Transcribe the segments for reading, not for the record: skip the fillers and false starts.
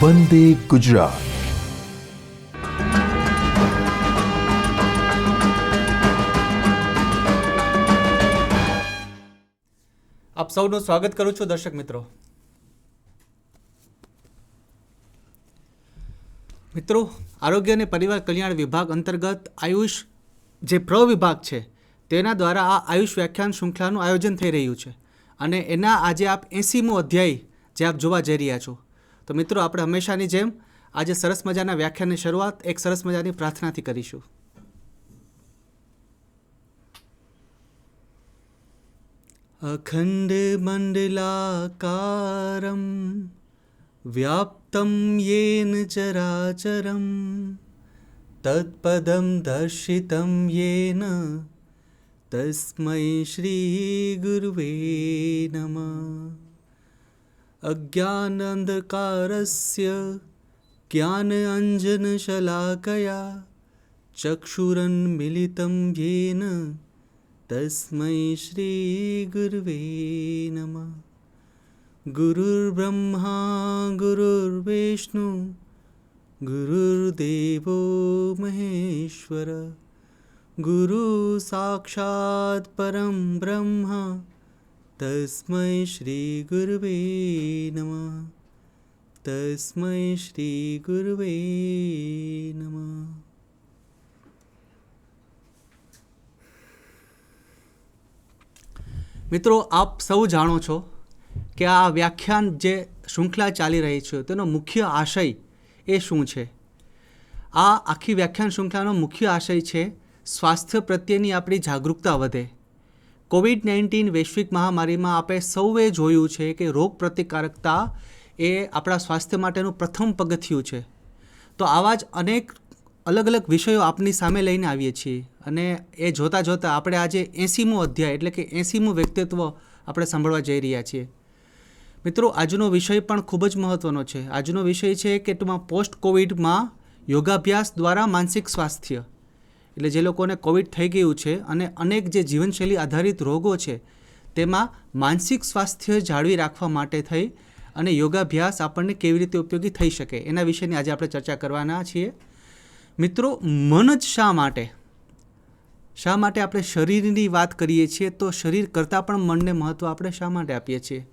વંદે ગુજરાત. આપ સૌનું સ્વાગત કરું છું દર્શક મિત્રો. આરોગ્ય અને પરિવાર કલ્યાણ વિભાગ અંતર્ગત આયુષ જે વિભાગ છે તેના દ્વારા આ આયુષ વ્યાખ્યાન શૃંખલાનું આયોજન થઈ રહ્યું છે અને એના આજે આપ 80મો અધ્યાય જે આપ જોવા જઈ રહ્યા છો. તો મિત્રો, આપણે હંમેશાની જેમ આજે સરસ મજાના વ્યાખ્યાનની શરૂઆત એક સરસ મજાની પ્રાર્થનાથી કરીશું. અખંડ મંડલાકારમ વ્યાપ્તમ યેન ચરાચરમ તત્પદમ દર્શિતમ યેન તસ્મૈ શ્રી ગુરુવે નમઃ. અજ્ઞાનાંધકારસ્ય જ્ઞાનાંજનશલાકયા ચક્ષુરન્મિલિतं યેન તસ્મૈ શ્રી ગુરુવે નમઃ. ગુરુર્બ્રહ્મા ગુરુર્વિષ્ણુ ગુરુર્દેવો મહેશ્વર ગુરુ સાક્ષાત પરમ બ્રહ્મ તસ્મૈ શ્રી ગુરુવે નમઃ. તસ્મૈ શ્રી ગુરુવે નમઃ. મિત્રો, આપ સૌ જાણો છો કે આ વ્યાખ્યાન જે શૃંખલા ચાલી રહી છે તેનો મુખ્ય આશય એ શું છે. આ આખી વ્યાખ્યાન શૃંખલાનો મુખ્ય આશય છે સ્વાસ્થ્ય પ્રત્યેની આપણી જાગૃતતા વધે. કોવિડ-19 વૈશ્વિક મહામારીમાં આપણે સૌએ જોયું છે કે રોગ પ્રતિકારકતા એ આપણા સ્વાસ્થ્ય માટેનું પ્રથમ પગથિયું છે. તો આવા જ અનેક અલગ અલગ વિષયો આપની સામે લઈને આવીએ છીએ અને એ જોતાં જોતાં આપણે આજે 80મો અધ્યાય એટલે કે 80મું વ્યક્તિત્વ આપણે સાંભળવા જઈ રહ્યા છીએ. મિત્રો, આજનો વિષય પણ ખૂબ જ મહત્ત્વનો છે. આજનો વિષય છે કે ટૂંકમાં પોસ્ટ કોવિડમાં યોગાભ્યાસ દ્વારા માનસિક સ્વાસ્થ્ય, એટલે જે લોકોને કોવિડ થઈ ગયું છે અને અનેક જે જીવનશૈલી આધારિત રોગો છે તેમાં માનસિક સ્વાસ્થ્ય જાળવી રાખવા માટે થઈ અને યોગાભ્યાસ આપણને કેવી રીતે ઉપયોગી થઈ શકે એના વિશેની આજે આપણે ચર્ચા કરવાના છીએ. મિત્રો, મન જ શા માટે આપણે શરીરની વાત કરીએ છીએ તો શરીર કરતાં પણ મનને મહત્ત્વ આપણે શા માટે આપીએ છીએ?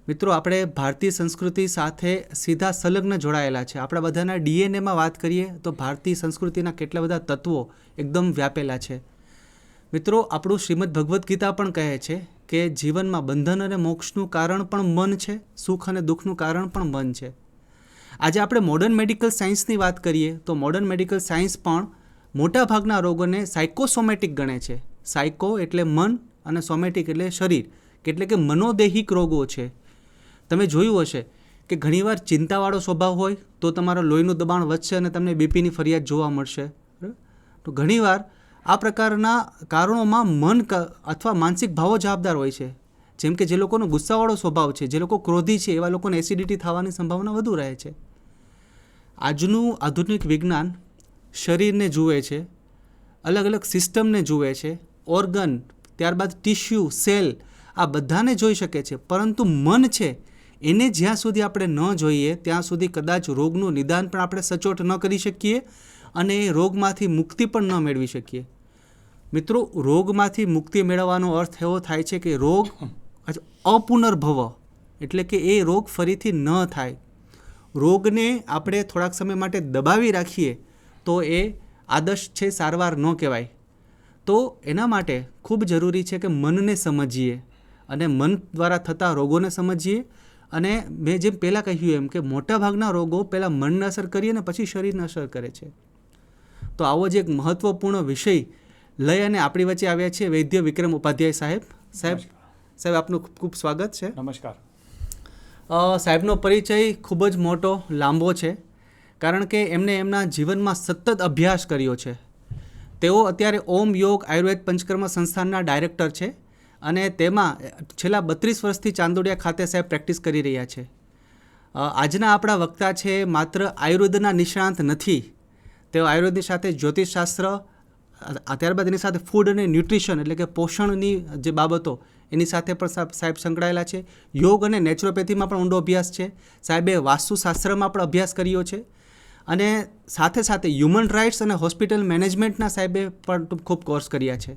મિત્રો, આપણે ભારતીય સંસ્કૃતિ સાથે સીધા સંલગ્ન જોડાયેલા છે. આપણા બધાના ડીએનએમાં વાત કરીએ તો ભારતીય સંસ્કૃતિના કેટલા બધા તત્વો એકદમ વ્યાપેલા છે. મિત્રો, આપણું શ્રીમદ ભગવદ્ ગીતા પણ કહે છે કે જીવનમાં બંધન અને મોક્ષનું કારણ પણ મન છે, સુખ અને દુઃખનું કારણ પણ મન છે. આજે આપણે મોડર્ન મેડિકલ સાયન્સની વાત કરીએ તો મોડર્ન મેડિકલ સાયન્સ પણ મોટાભાગના રોગોને સાયકોસોમેટિક ગણે છે. સાયકો એટલે મન અને સોમેટિક એટલે શરીર, એટલે કે મનોદૈહિક રોગો છે. તમે જોયું હશે કે ઘણીવાર ચિંતાવાળો સ્વભાવ હોય તો તમારો લોહીનું દબાણ વધશે અને તમને બીપીની ફરિયાદ જોવા મળશે. તો ઘણીવાર આ પ્રકારના કારણોમાં મન અથવા માનસિક ભાવો જવાબદાર હોય છે. જેમ કે જે લોકોનો ગુસ્સાવાળો સ્વભાવ છે, જે લોકો ક્રોધી છે, એવા લોકોને એસિડિટી થવાની સંભાવના વધુ રહે છે. આજનું આધુનિક વિજ્ઞાન શરીરને જુએ છે, અલગ અલગ સિસ્ટમને જુએ છે, ઓર્ગન, ત્યારબાદ ટિશ્યુ, સેલ, આ બધાને જોઈ શકે છે, પરંતુ મન છે એને જ્યાં સુધી આપણે ન જોઈએ ત્યાં સુધી કદાચ રોગનું નિદાન પણ આપણે સચોટ ન કરી શકીએ અને એ રોગમાંથી મુક્તિ પણ ન મેળવી શકીએ. મિત્રો, રોગમાંથી મુક્તિ મેળવવાનો અર્થ એવો થાય છે કે રોગ અપુનર્ભવ, એટલે કે એ રોગ ફરીથી ન થાય. રોગને આપણે થોડાક સમય માટે દબાવી રાખીએ તો એ આદર્શ છે, સારવાર ન કહેવાય. તો એના માટે ખૂબ જરૂરી છે કે મનને સમજીએ અને મન દ્વારા થતા રોગોને સમજીએ. અને મેં જેમ પહેલાં કહ્યું એમ કે મોટાભાગના રોગો પહેલાં મનને અસર કરીએ અને પછી શરીરને અસર કરે છે. તો આવો જ એક મહત્ત્વપૂર્ણ વિષય લઈ અને આપણી વચ્ચે આવ્યા છે વૈદ્ય વિક્રમ ઉપાધ્યાય સાહેબ. સાહેબ આપનું ખૂબ ખૂબ સ્વાગત છે. નમસ્કાર. સાહેબનો પરિચય ખૂબ જ મોટો, લાંબો છે, કારણ કે એમને એમના જીવનમાં સતત અભ્યાસ કર્યો છે. તેઓ અત્યારે ઓમ યોગ આયુર્વેદ પંચકર્મ સંસ્થાનના ડાયરેક્ટર છે અને તેમાં છેલ્લા 32 વર્ષથી ચાંદોડિયા ખાતે સાહેબ પ્રેક્ટિસ કરી રહ્યા છે. આજના આપણા વક્તા છે માત્ર આયુર્વેદના નિષ્ણાંત નથી, તેઓ આયુર્વેદની સાથે જ્યોતિષશાસ્ત્ર ત્યારબાદ એની સાથે ફૂડ અને ન્યુટ્રિશન એટલે કે પોષણની જે બાબતો એની સાથે પણ સાહેબ સંકળાયેલા છે. યોગ અને નેચરોપેથીમાં પણ ઊંડો અભ્યાસ છે. સાહેબે વાસ્તુશાસ્ત્રમાં પણ અભ્યાસ કર્યો છે અને સાથે સાથે હ્યુમન રાઇટ્સ અને હોસ્પિટલ મેનેજમેન્ટના સાહેબે પણ ખૂબ કોર્સ કર્યા છે.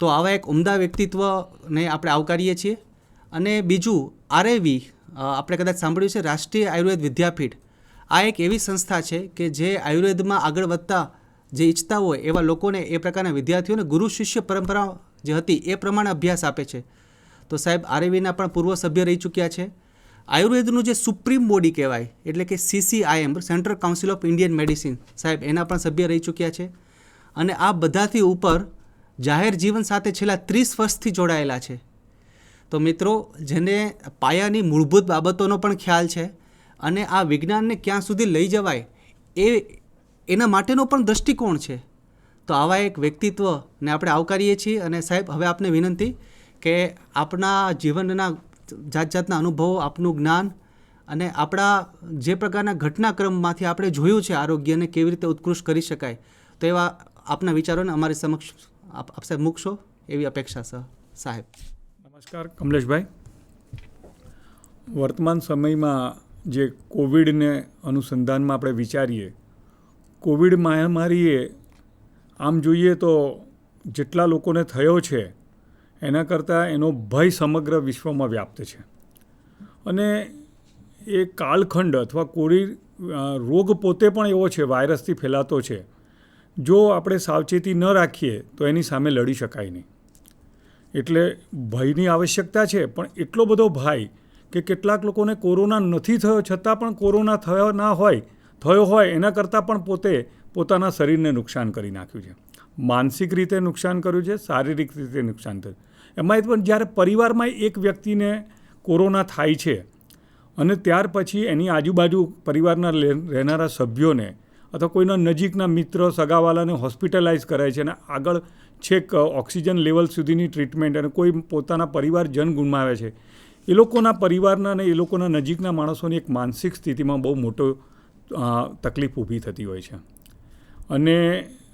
તો આવા એક ઉમદા વ્યક્તિત્વને આપણે આવકારીએ છીએ. અને બીજું આરએવી આપણે કદાચ સાંભળ્યું છે, રાષ્ટ્રીય આયુર્વેદ વિદ્યાપીઠ. આ એક એવી સંસ્થા છે કે જે આયુર્વેદમાં આગળ વધતા જે ઈચ્છતા હોય એવા લોકોને, એ પ્રકારના વિદ્યાર્થીઓને ગુરુ શિષ્ય પરંપરા જે હતી એ પ્રમાણે અભ્યાસ આપે છે. તો સાહેબ આરએવીના પણ પૂર્વ સભ્ય રહી ચૂક્યા છે. આયુર્વેદનું જે સુપ્રીમ બોડી કહેવાય એટલે કે CCIM, central council of Indian medicine, સાહેબ એના પણ સભ્ય રહી ચૂક્યા છે. અને આ બધાથી ઉપર જાહેર જીવન સાથે છેલ્લા 30 વર્ષથી જોડાયેલા છે. તો મિત્રો, જેને પાયાની મૂળભૂત બાબતોનો પણ ખ્યાલ છે અને આ વિજ્ઞાનને ક્યાં સુધી લઈ જવાય એના માટેનો પણ દૃષ્ટિકોણ છે. તો આવા એક વ્યક્તિત્વને આપણે આવકારીએ છીએ. અને સાહેબ, હવે આપને વિનંતી કે આપણા જીવનના જાત જાતના અનુભવો, આપનું જ્ઞાન અને આપણા જે પ્રકારના ઘટનાક્રમમાંથી આપણે જોયું છે આરોગ્યને કેવી રીતે ઉત્કૃષ્ટ કરી શકાય, તો એવા આપના વિચારોને અમારી સમક્ષ આપ સાહેબ મૂકશો એવી અપેક્ષા છે સાહેબ. નમસ્કાર કમલેશભાઈ. વર્તમાન સમયમાં જે કોવિડને અનુસંધાનમાં આપણે વિચારીએ, કોવિડ મહામારીએ આમ જોઈએ તો જેટલા લોકોને થયો છે એના કરતાં એનો ભય સમગ્ર વિશ્વમાં વ્યાપ્ત છે. અને એ કાળખંડ અથવા કોવિડ રોગ પોતે પણ એવો છે, વાયરસથી ફેલાતો છે. જો આપણે સાવચેતી ન રાખીએ તો એની સામે લડી શકાય નહીં. એટલે ભયની આવશ્યકતા છે, પણ એટલો બધો ભય કે કેટલાક લોકોને કોરોના નથી થયો છતાં પણ કોરોના થયો હોય એના કરતાં પણ પોતે પોતાના શરીરને નુકસાન કરી નાખ્યું છે. માનસિક રીતે નુકસાન કર્યું છે, શારીરિક રીતે નુકસાન થયું. એમાં પણ જ્યારે પરિવારમાં એક વ્યક્તિને કોરોના થાય છે અને ત્યાર પછી એની આજુબાજુ પરિવારના રહેનારા સભ્યોને અથવા કોઈના નજીકના મિત્ર સગાવાલાને હોસ્પિટલાઇઝ કરાય છે અને આગળ છેક ઓક્સિજન લેવલ સુધીની ટ્રીટમેન્ટ, અને કોઈ પોતાના પરિવારજન ગુમાવે છે, એ લોકોના પરિવારના અને એ લોકોના નજીકના માણસોની એક માનસિક સ્થિતિમાં બહુ મોટો તકલીફ ઊભી થતી હોય છે. અને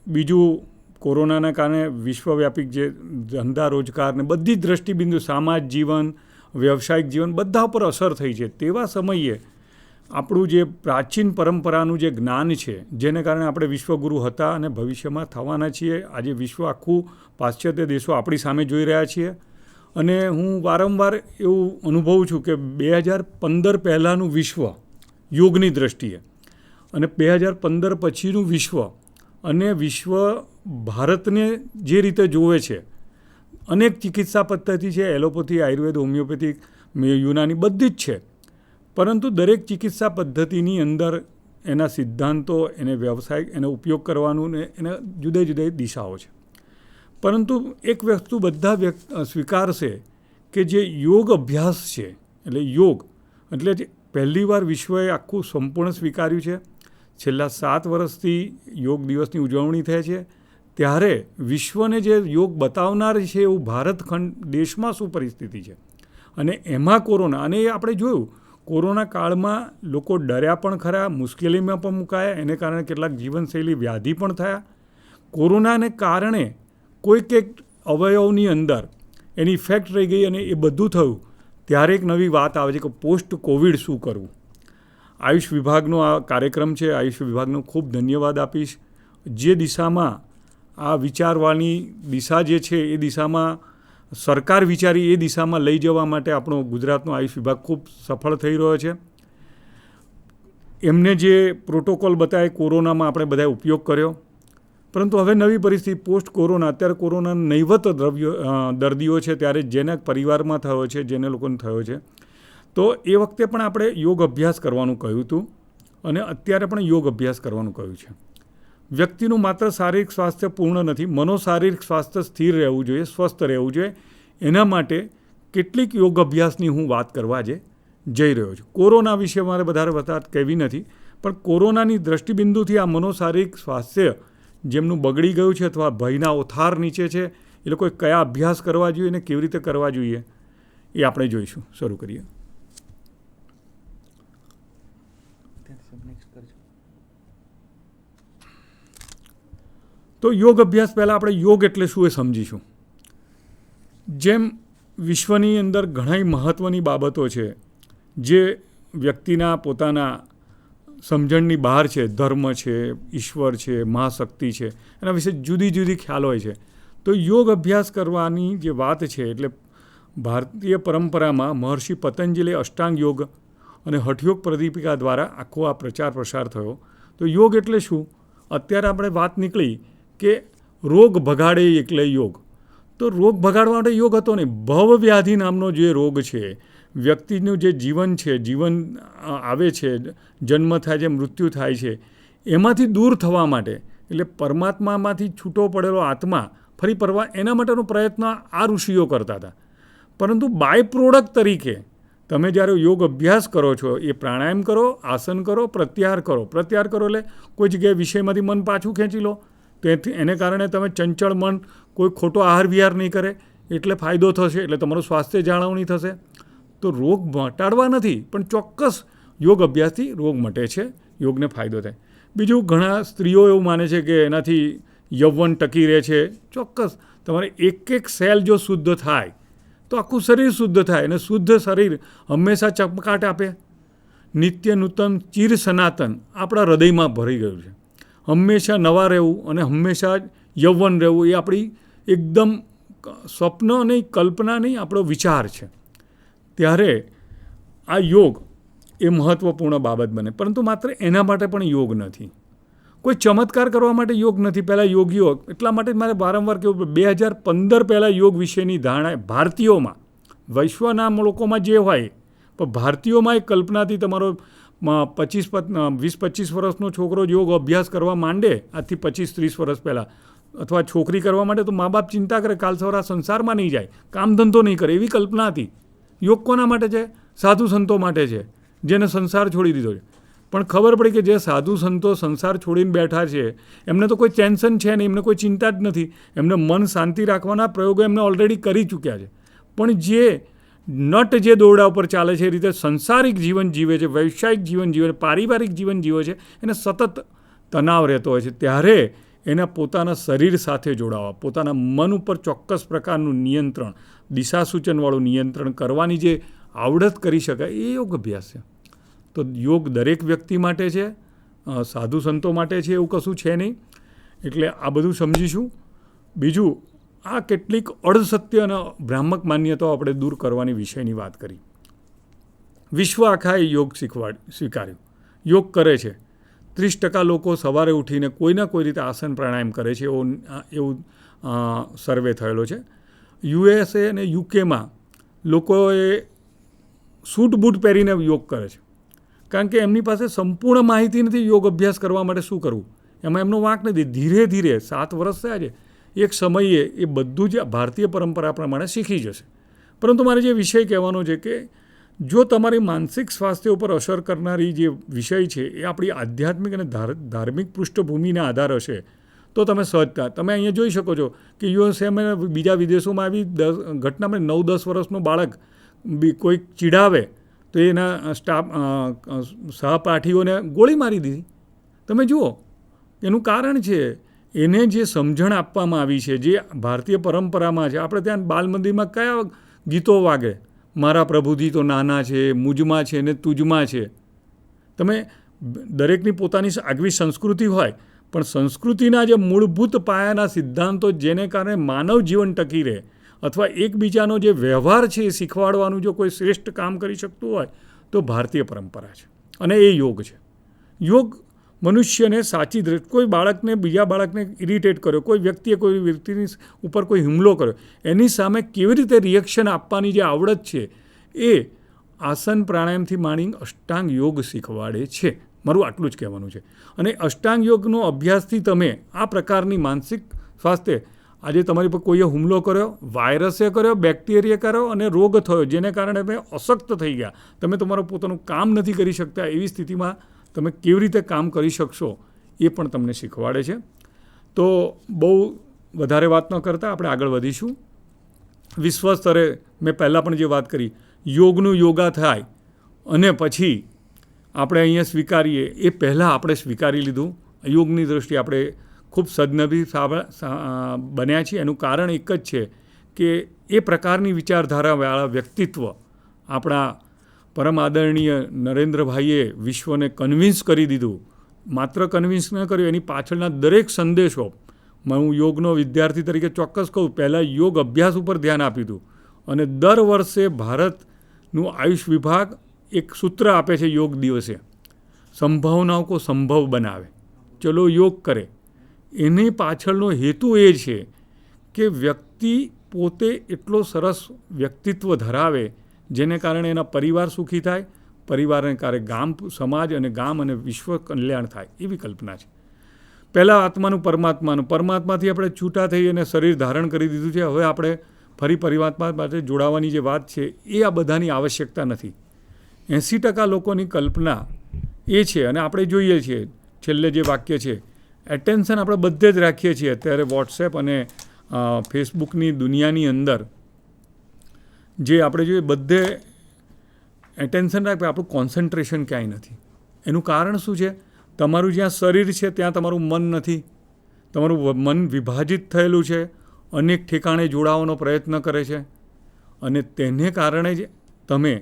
બીજું, કોરોનાના કારણે વિશ્વવ્યાપી જે ધંધા રોજગાર ને બધી જ દ્રષ્ટિબિંદુ, સમાજ જીવન, વ્યવસાયિક જીવન બધા પર અસર થઈ છે. તેવા સમયે આપણું જે પ્રાચીન પરંપરાનું જે જ્ઞાન છે, જેને કારણે આપણે વિશ્વગુરુ હતા અને ભવિષ્યમાં થવાના છીએ, આજે વિશ્વ આખું પાશ્ચાત્ય દેશો આપણી સામે જોઈ રહ્યા છીએ. અને હું વારંવાર એવું અનુભવું છું કે 2015 પહેલાંનું વિશ્વ યોગની દ્રષ્ટિએ અને 2015 પછીનું વિશ્વ, અને વિશ્વ ભારતને જે રીતે જોવે છે, અનેક ચિકિત્સા પદ્ધતિ છે, એલોપેથી, આયુર્વેદ, હોમિયોપેથિક, યુનાની બધી જ છે. પરંતુ દરેક ચિકિત્સા પદ્ધતિની અંદર એના સિદ્ધાંતો, એને વ્યવસાયિક, એને ઉપયોગ કરવાનું ને એના જુદા જુદા દિશાઓ છે. પરંતુ એક વસ્તુ બધા સ્વીકારશે કે જે યોગ અભ્યાસ છે, એટલે યોગ એટલે જ પહેલીવાર વિશ્વએ આખું સંપૂર્ણ સ્વીકાર્યું છે. છેલ્લા 7 વર્ષથી યોગ દિવસની ઉજવણી થાય છે. ત્યારે વિશ્વને જે યોગ બતાવનાર છે એવું ભારતખંડ દેશમાં શું પરિસ્થિતિ છે, અને એમાં કોરોના, અને એ આપણે જોયું કોરોના કાળમાં લોકો ડર્યા પણ ખરા, મુશ્કેલીમાં પણ મુકાયા, એને કારણે કેટલાક જીવનશૈલી વ્યાધિ પણ થયા. કોરોનાને કારણે કોઈક એક અવયવની અંદર એની ઇફેક્ટ રહી ગઈ અને એ બધું થયું. ત્યારે એક નવી વાત આવે છે કે પોસ્ટ કોવિડ શું કરવું. આયુષ વિભાગનો આ કાર્યક્રમ છે, આયુષ વિભાગનો ખૂબ ધન્યવાદ આપીશ. જે દિશામાં આ વિચારવાની દિશા જે છે એ દિશામાં સરકાર વિચારી એ દિશામાં લઈ જવા માટે આપણો ગુજરાતનો આયુષ વિભાગ ખૂબ સફળ થઈ રહ્યો છે. એમને જે પ્રોટોકોલ બતાવે કોરોનામાં આપણે બધાએ ઉપયોગ કર્યો. પરંતુ હવે નવી પરિસ્થિતિ પોસ્ટ કોરોના, અત્યારે કોરોના નહીવત દર્દીઓ છે, ત્યારે જેના પરિવારમાં થયો છે, જેને લોકોને થયો છે, તો એ વખતે પણ આપણે યોગ અભ્યાસ કરવાનું કહ્યું હતું અને અત્યારે પણ યોગ અભ્યાસ કરવાનું કહ્યું છે. વ્યક્તિનું માત્ર શારીરિક સ્વાસ્થ્ય પૂર્ણ નથી, મનોશારીરિક સ્વાસ્થ્ય સ્થિર રહેવું જોઈએ, સ્વસ્થ રહેવું જોઈએ. એના માટે કેટલીક યોગ અભ્યાસની હું વાત કરવા જઈ રહ્યો છું. કોરોના વિશે મારે વધારે વાત કહેવી નથી, પણ કોરોનાની દૃષ્ટિબિંદુથી આ મનોશારીરિક સ્વાસ્થ્ય જેમનું બગડી ગયું છે અથવા ભયના ઓથાર નીચે છે, એ લોકોએ કયા અભ્યાસ કરવા જોઈએ અને કેવી રીતે કરવા જોઈએ એ આપણે જોઈશું. શરૂ કરીએ. તો યોગ અભ્યાસ પહેલાં આપણે યોગ એટલે શું એ સમજીશું. જેમ વિશ્વની અંદર ઘણી મહત્ત્વની બાબતો છે જે વ્યક્તિના પોતાના સમજણની બહાર છે, ધર્મ છે, ઈશ્વર છે, મહાશક્તિ છે, એના વિશે જુદી જુદી ખ્યાલ હોય છે. તો યોગ અભ્યાસ કરવાની જે વાત છે એટલે ભારતીય પરંપરામાં મહર્ષિ પતંજલિ અષ્ટાંગ યોગ અને હઠયોગ પ્રદીપિકા દ્વારા આખો આ પ્રચાર પ્રસાર થયો. તો યોગ એટલે શું? અત્યારે આપણે વાત નીકળી કે રોગ ભગાડે એટલે યોગ. તો રોગ ભગાડવા માટે યોગ હતો નહીં. ભવવ્યાધિ નામનો જે રોગ છે, વ્યક્તિનું જે જીવન છે, જીવન આવે છે, જન્મ થાય છે, મૃત્યુ થાય છે, એમાંથી દૂર થવા માટે, એટલે પરમાત્મામાંથી છૂટો પડેલો આત્મા ફરી પરવા, એના માટેનો પ્રયત્ન આ ઋષિઓ કરતા હતા. પરંતુ બાય પ્રોડક્ટ તરીકે તમે જ્યારે યોગ અભ્યાસ કરો છો, એ પ્રાણાયામ કરો, આસન કરો, પ્રત્યાહાર કરો. પ્રત્યાહાર કરો એટલે કોઈ જગ્યાએ વિષયમાંથી મન પાછું ખેંચી લો, તો એને કારણે તમે ચંચળ મન કોઈ ખોટો આહાર વિહાર નહીં કરે, એટલે ફાયદો થશે, એટલે તમારું સ્વાસ્થ્ય જાળવણી થશે. તો રોગ મટાડવા નથી, પણ ચોક્કસ યોગ અભ્યાસથી રોગ મટે છે, યોગને ફાયદો થાય. બીજું, ઘણા સ્ત્રીઓ એવું માને છે કે એનાથી યૌવન ટકી રહે છે. ચોક્કસ તમારે એક એક સેલ જો શુદ્ધ થાય તો આખું શરીર શુદ્ધ થાય, અને શુદ્ધ શરીર હંમેશા ચમકાટ આપે. નિત્ય નૂતન ચિર સનાતન આપણા હૃદયમાં ભરી ગયું છે. હંમેશા નવા રહેવું અને હંમેશા યૌવન રહેવું એ આપણી એકદમ સ્વપ્ન નહીં, કલ્પના નહીં, આપણો વિચાર છે. ત્યારે આ યોગ એ મહત્ત્વપૂર્ણ બાબત બને. પરંતુ માત્ર એના માટે પણ યોગ નથી. કોઈ ચમત્કાર કરવા માટે યોગ નથી. પહેલાં યોગીઓ, એટલા માટે મારે વારંવાર કહેવું, 2015 પહેલાં યોગ વિશેની ધારણા ભારતીયોમાં, વિશ્વના લોકોમાં જે હોય, પણ ભારતીયોમાં એક કલ્પનાથી તમારો 20-25 વર્ષનો છોકરો યોગ અભ્યાસ કરવા માંડે, આજથી 25-30 વર્ષ પહેલાં, અથવા છોકરી કરવા માટે, તો મા બાપ ચિંતા કરે કાલ સવારે સંસારમાં નહીં જાય, કામ ધંધો નહીં કરે, એવી કલ્પના હતી. યોગ કોના માટે છે? સાધુ સંતો માટે છે, જેને સંસાર છોડી દીધો છે. પણ ખબર પડી કે જે સાધુ સંતો સંસાર છોડીને બેઠા છે, એમને તો કોઈ ટેન્શન છે નહીં, એમને કોઈ ચિંતા જ નથી, એમને મન શાંતિ રાખવાના પ્રયોગો એમને ઓલરેડી કરી ચૂક્યા છે. પણ જે નટ જે દોરડા ઉપર ચાલે છે, એ રીતે સંસારિક જીવન જીવે છે, વ્યવસાયિક જીવન જીવે છે, પારિવારિક જીવન જીવે છે, એને સતત તણાવ રહેતો હોય છે. ત્યારે એના પોતાના શરીર સાથે જોડાવા, પોતાના મન ઉપર ચોક્કસ પ્રકારનું નિયંત્રણ, દિશાસૂચનવાળું નિયંત્રણ કરવાની જે આવડત કરી શકાય, એ યોગ અભ્યાસ છે. તો યોગ દરેક વ્યક્તિ માટે છે, સાધુ સંતો માટે છે, એવું કશું છે નહીં. એટલે આ બધું સમજીશું. બીજું, આ કેટલીક અડસત્ય અને ભ્રામક માન્યતાઓ આપણે દૂર કરવાની વિષયની વાત કરી. વિશ્વ આખાએ યોગ સ્વીકાર્યું, યોગ કરે છે. 30% લોકો સવારે ઉઠીને કોઈના કોઈ રીતે આસન પ્રાણાયામ કરે છે, એવું સર્વે થયેલો છે. USA અને યુકેમાં લોકોએ સૂટ બૂટ પહેરીને યોગ કરે છે, કારણ કે એમની પાસે સંપૂર્ણ માહિતી નથી યોગ અભ્યાસ કરવા માટે શું કરવું. એમાં એમનો વાંક નથી. ધીરે ધીરે 7 વર્ષ થયા છે, એક સમયે એ બધું જ ભારતીય પરંપરા પ્રમાણે શીખી જશે. પરંતુ મારે જે વિષય કહેવાનો છે કે જો તમારી માનસિક સ્વાસ્થ્ય ઉપર અસર કરનારી જે વિષય છે એ આપણી આધ્યાત્મિક અને ધાર્મિક પૃષ્ઠભૂમિના આધાર હશે, તો તમે સહજતા, તમે અહીંયા જોઈ શકો છો કે USA અને બીજા વિદેશોમાં આવી ઘટનામાં 9-10 વર્ષનું બાળક કોઈ ચીડાવે તો એના સ્ટાફ સહપાઠીઓને ગોળી મારી દીધી. તમે જુઓ, એનું કારણ છે એને જે સમજણ આપવામાં આવી છે, જે ભારતીય પરંપરામાં છે. આપણે ત્યાં બાલ મંદિરમાં કયા ગીતો વાગે? મારા પ્રભુજી તો નાના છે, મુજમાં છે ને તુજમાં છે. તમે દરેકની પોતાની આગવી સંસ્કૃતિ હોય, પણ સંસ્કૃતિના જે મૂળભૂત પાયાના સિદ્ધાંતો, જેને કારણે માનવ જીવન ટકી રહે, અથવા એકબીજાનો જે વ્યવહાર છે એ શીખવાડવાનું જો કોઈ શ્રેષ્ઠ કામ કરી શકતું હોય તો ભારતીય પરંપરા છે, અને એ યોગ છે. યોગ મનુષ્યને સાચી દ્રષ્ટિ, કોઈ બાળકને, બીજા બાળકને ઇરિટેટ કર્યો, કોઈ વ્યક્તિએ કોઈ વ્યક્તિની ઉપર કોઈ હુમલો કર્યો, એની સામે કેવી રીતે રિએક્શન આપવાની જે આવડત છે એ આસન પ્રાણાયામથી માંડીને અષ્ટાંગ યોગ શીખવાડે છે. મારું આટલું જ કહેવાનું છે. અને અષ્ટાંગ યોગનો અભ્યાસથી તમે આ પ્રકારની માનસિક સ્વાસ્થ્ય, આજે તમારી પર કોઈએ હુમલો કર્યો, વાયરસે કર્યો, બેક્ટેરિયા કર્યો અને રોગ થયો, જેને કારણે તમે અશક્ત થઈ ગયા, તમે તમારું પોતાનું કામ નથી કરી શકતા, એવી સ્થિતિમાં તમે કેવી રીતે કામ કરી શકશો એ પણ તમને શીખવાડે છે. તો બહુ વધારે વાત ન કરતાં આપણે આગળ વધીશું. વિશ્વ સ્તરે મેં પહેલાં પણ જે વાત કરી, યોગનું યોગા થાય અને પછી આપણે અહીંયા સ્વીકારીએ, એ પહેલાં આપણે સ્વીકારી લીધું. યોગની દૃષ્ટિએ આપણે ખૂબ સદનબી બન્યા છીએ. એનું કારણ એક જ છે કે એ પ્રકારની વિચારધારાવાળા વ્યક્તિત્વ આપણા પરમ આદરણીય નરેન્દ્રભાઈએ વિશ્વને કન્વિન્સ કરી દીધું. માત્ર કન્વિન્સ ન કર્યું, એની પાછળના દરેક સંદેશો, હું યોગનો વિદ્યાર્થી તરીકે ચોક્કસ કહું, પહેલાં યોગ અભ્યાસ ઉપર ધ્યાન આપ્યું હતું. અને દર વર્ષે ભારતનું આયુષ વિભાગ એક સૂત્ર આપે છે યોગ દિવસે, સંભાવનાઓ કો સંભવ બનાવે, ચલો યોગ કરે. એની પાછળનો હેતુ એ છે કે વ્યક્તિ પોતે એટલો સરસ વ્યક્તિત્વ ધરાવે જેને કારણે એના પરિવાર સુખી થાય, પરિવારને કારણે ગામ, સમાજ અને ગામ અને વિશ્વ કલ્યાણ થાય, એવી કલ્પના છે. પહેલાં આત્માનું પરમાત્માથી આપણે છૂટા થઈ અને શરીર ધારણ કરી દીધું છે. હવે આપણે ફરી પરમાત્મા માટે જોડાવાની જે વાત છે એ આ બધાની આવશ્યકતા નથી. 80% લોકોની કલ્પના એ છે, અને આપણે જોઈએ છીએ છેલ્લે જે વાક્ય છે, એટેન્શન આપણે બધે જ રાખીએ છીએ. અત્યારે વોટ્સએપ અને ફેસબુકની દુનિયાની અંદર જે આપણે જોઈએ બધે એટેન્શન રાખીએ, આપણું કોન્સન્ટ્રેશન ક્યાંય નથી. એનું કારણ શું છે? તમારું જ્યાં શરીર છે ત્યાં તમારું મન નથી. તમારું મન વિભાજિત થયેલું છે, અનેક ઠેકાણે જોડાવાનો પ્રયત્ન કરે છે, અને તેને કારણે જ તમે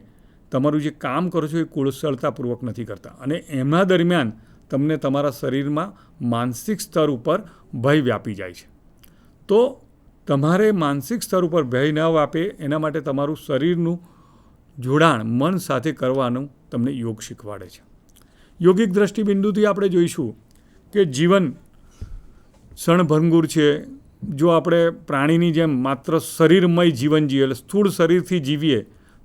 તમારું જે કામ કરો છો એ કુશળતાપૂર્વક નથી કરતા. અને એના દરમિયાન તમને તમારા શરીરમાં માનસિક સ્તર ઉપર ભય વ્યાપી જાય છે. તો તમારે માનસિક સ્તર ઉપર ભય ન વ્યાપે એના માટે તમારું શરીરનું જોડાણ મન સાથે કરવાનું તમને યોગ શીખવાડે છે. યોગિક દૃષ્ટિબિંદુથી આપણે જોઈશું કે જીવન ક્ષણભંગુર છે. જો આપણે પ્રાણીની જેમ માત્ર શરીરમય જીવન જીવીએ, એટલે સ્થૂળ શરીરથી જીવીએ,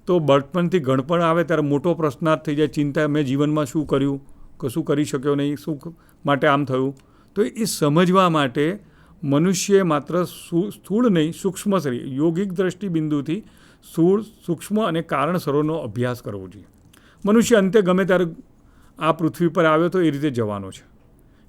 તો બળપણથી ઘણપણ આવે ત્યારે મોટો પ્રશ્નાર્થ થઈ જાય, ચિંતા, મેં જીવનમાં શું કર્યું, કશું કરી શક્યો નહીં, શું માટે આમ થયું. તો એ સમજવા માટે મનુષ્યએ માત્ર સ્થૂળ નહીં, સૂક્ષ્મ શરીર, યોગિક દૃષ્ટિબિંદુથી સ્થૂળ, સૂક્ષ્મ અને કારણસરોનો અભ્યાસ કરવો જોઈએ. મનુષ્ય અંતે ગમે ત્યારે આ પૃથ્વી પર આવ્યો તો એ રીતે જવાનો છે.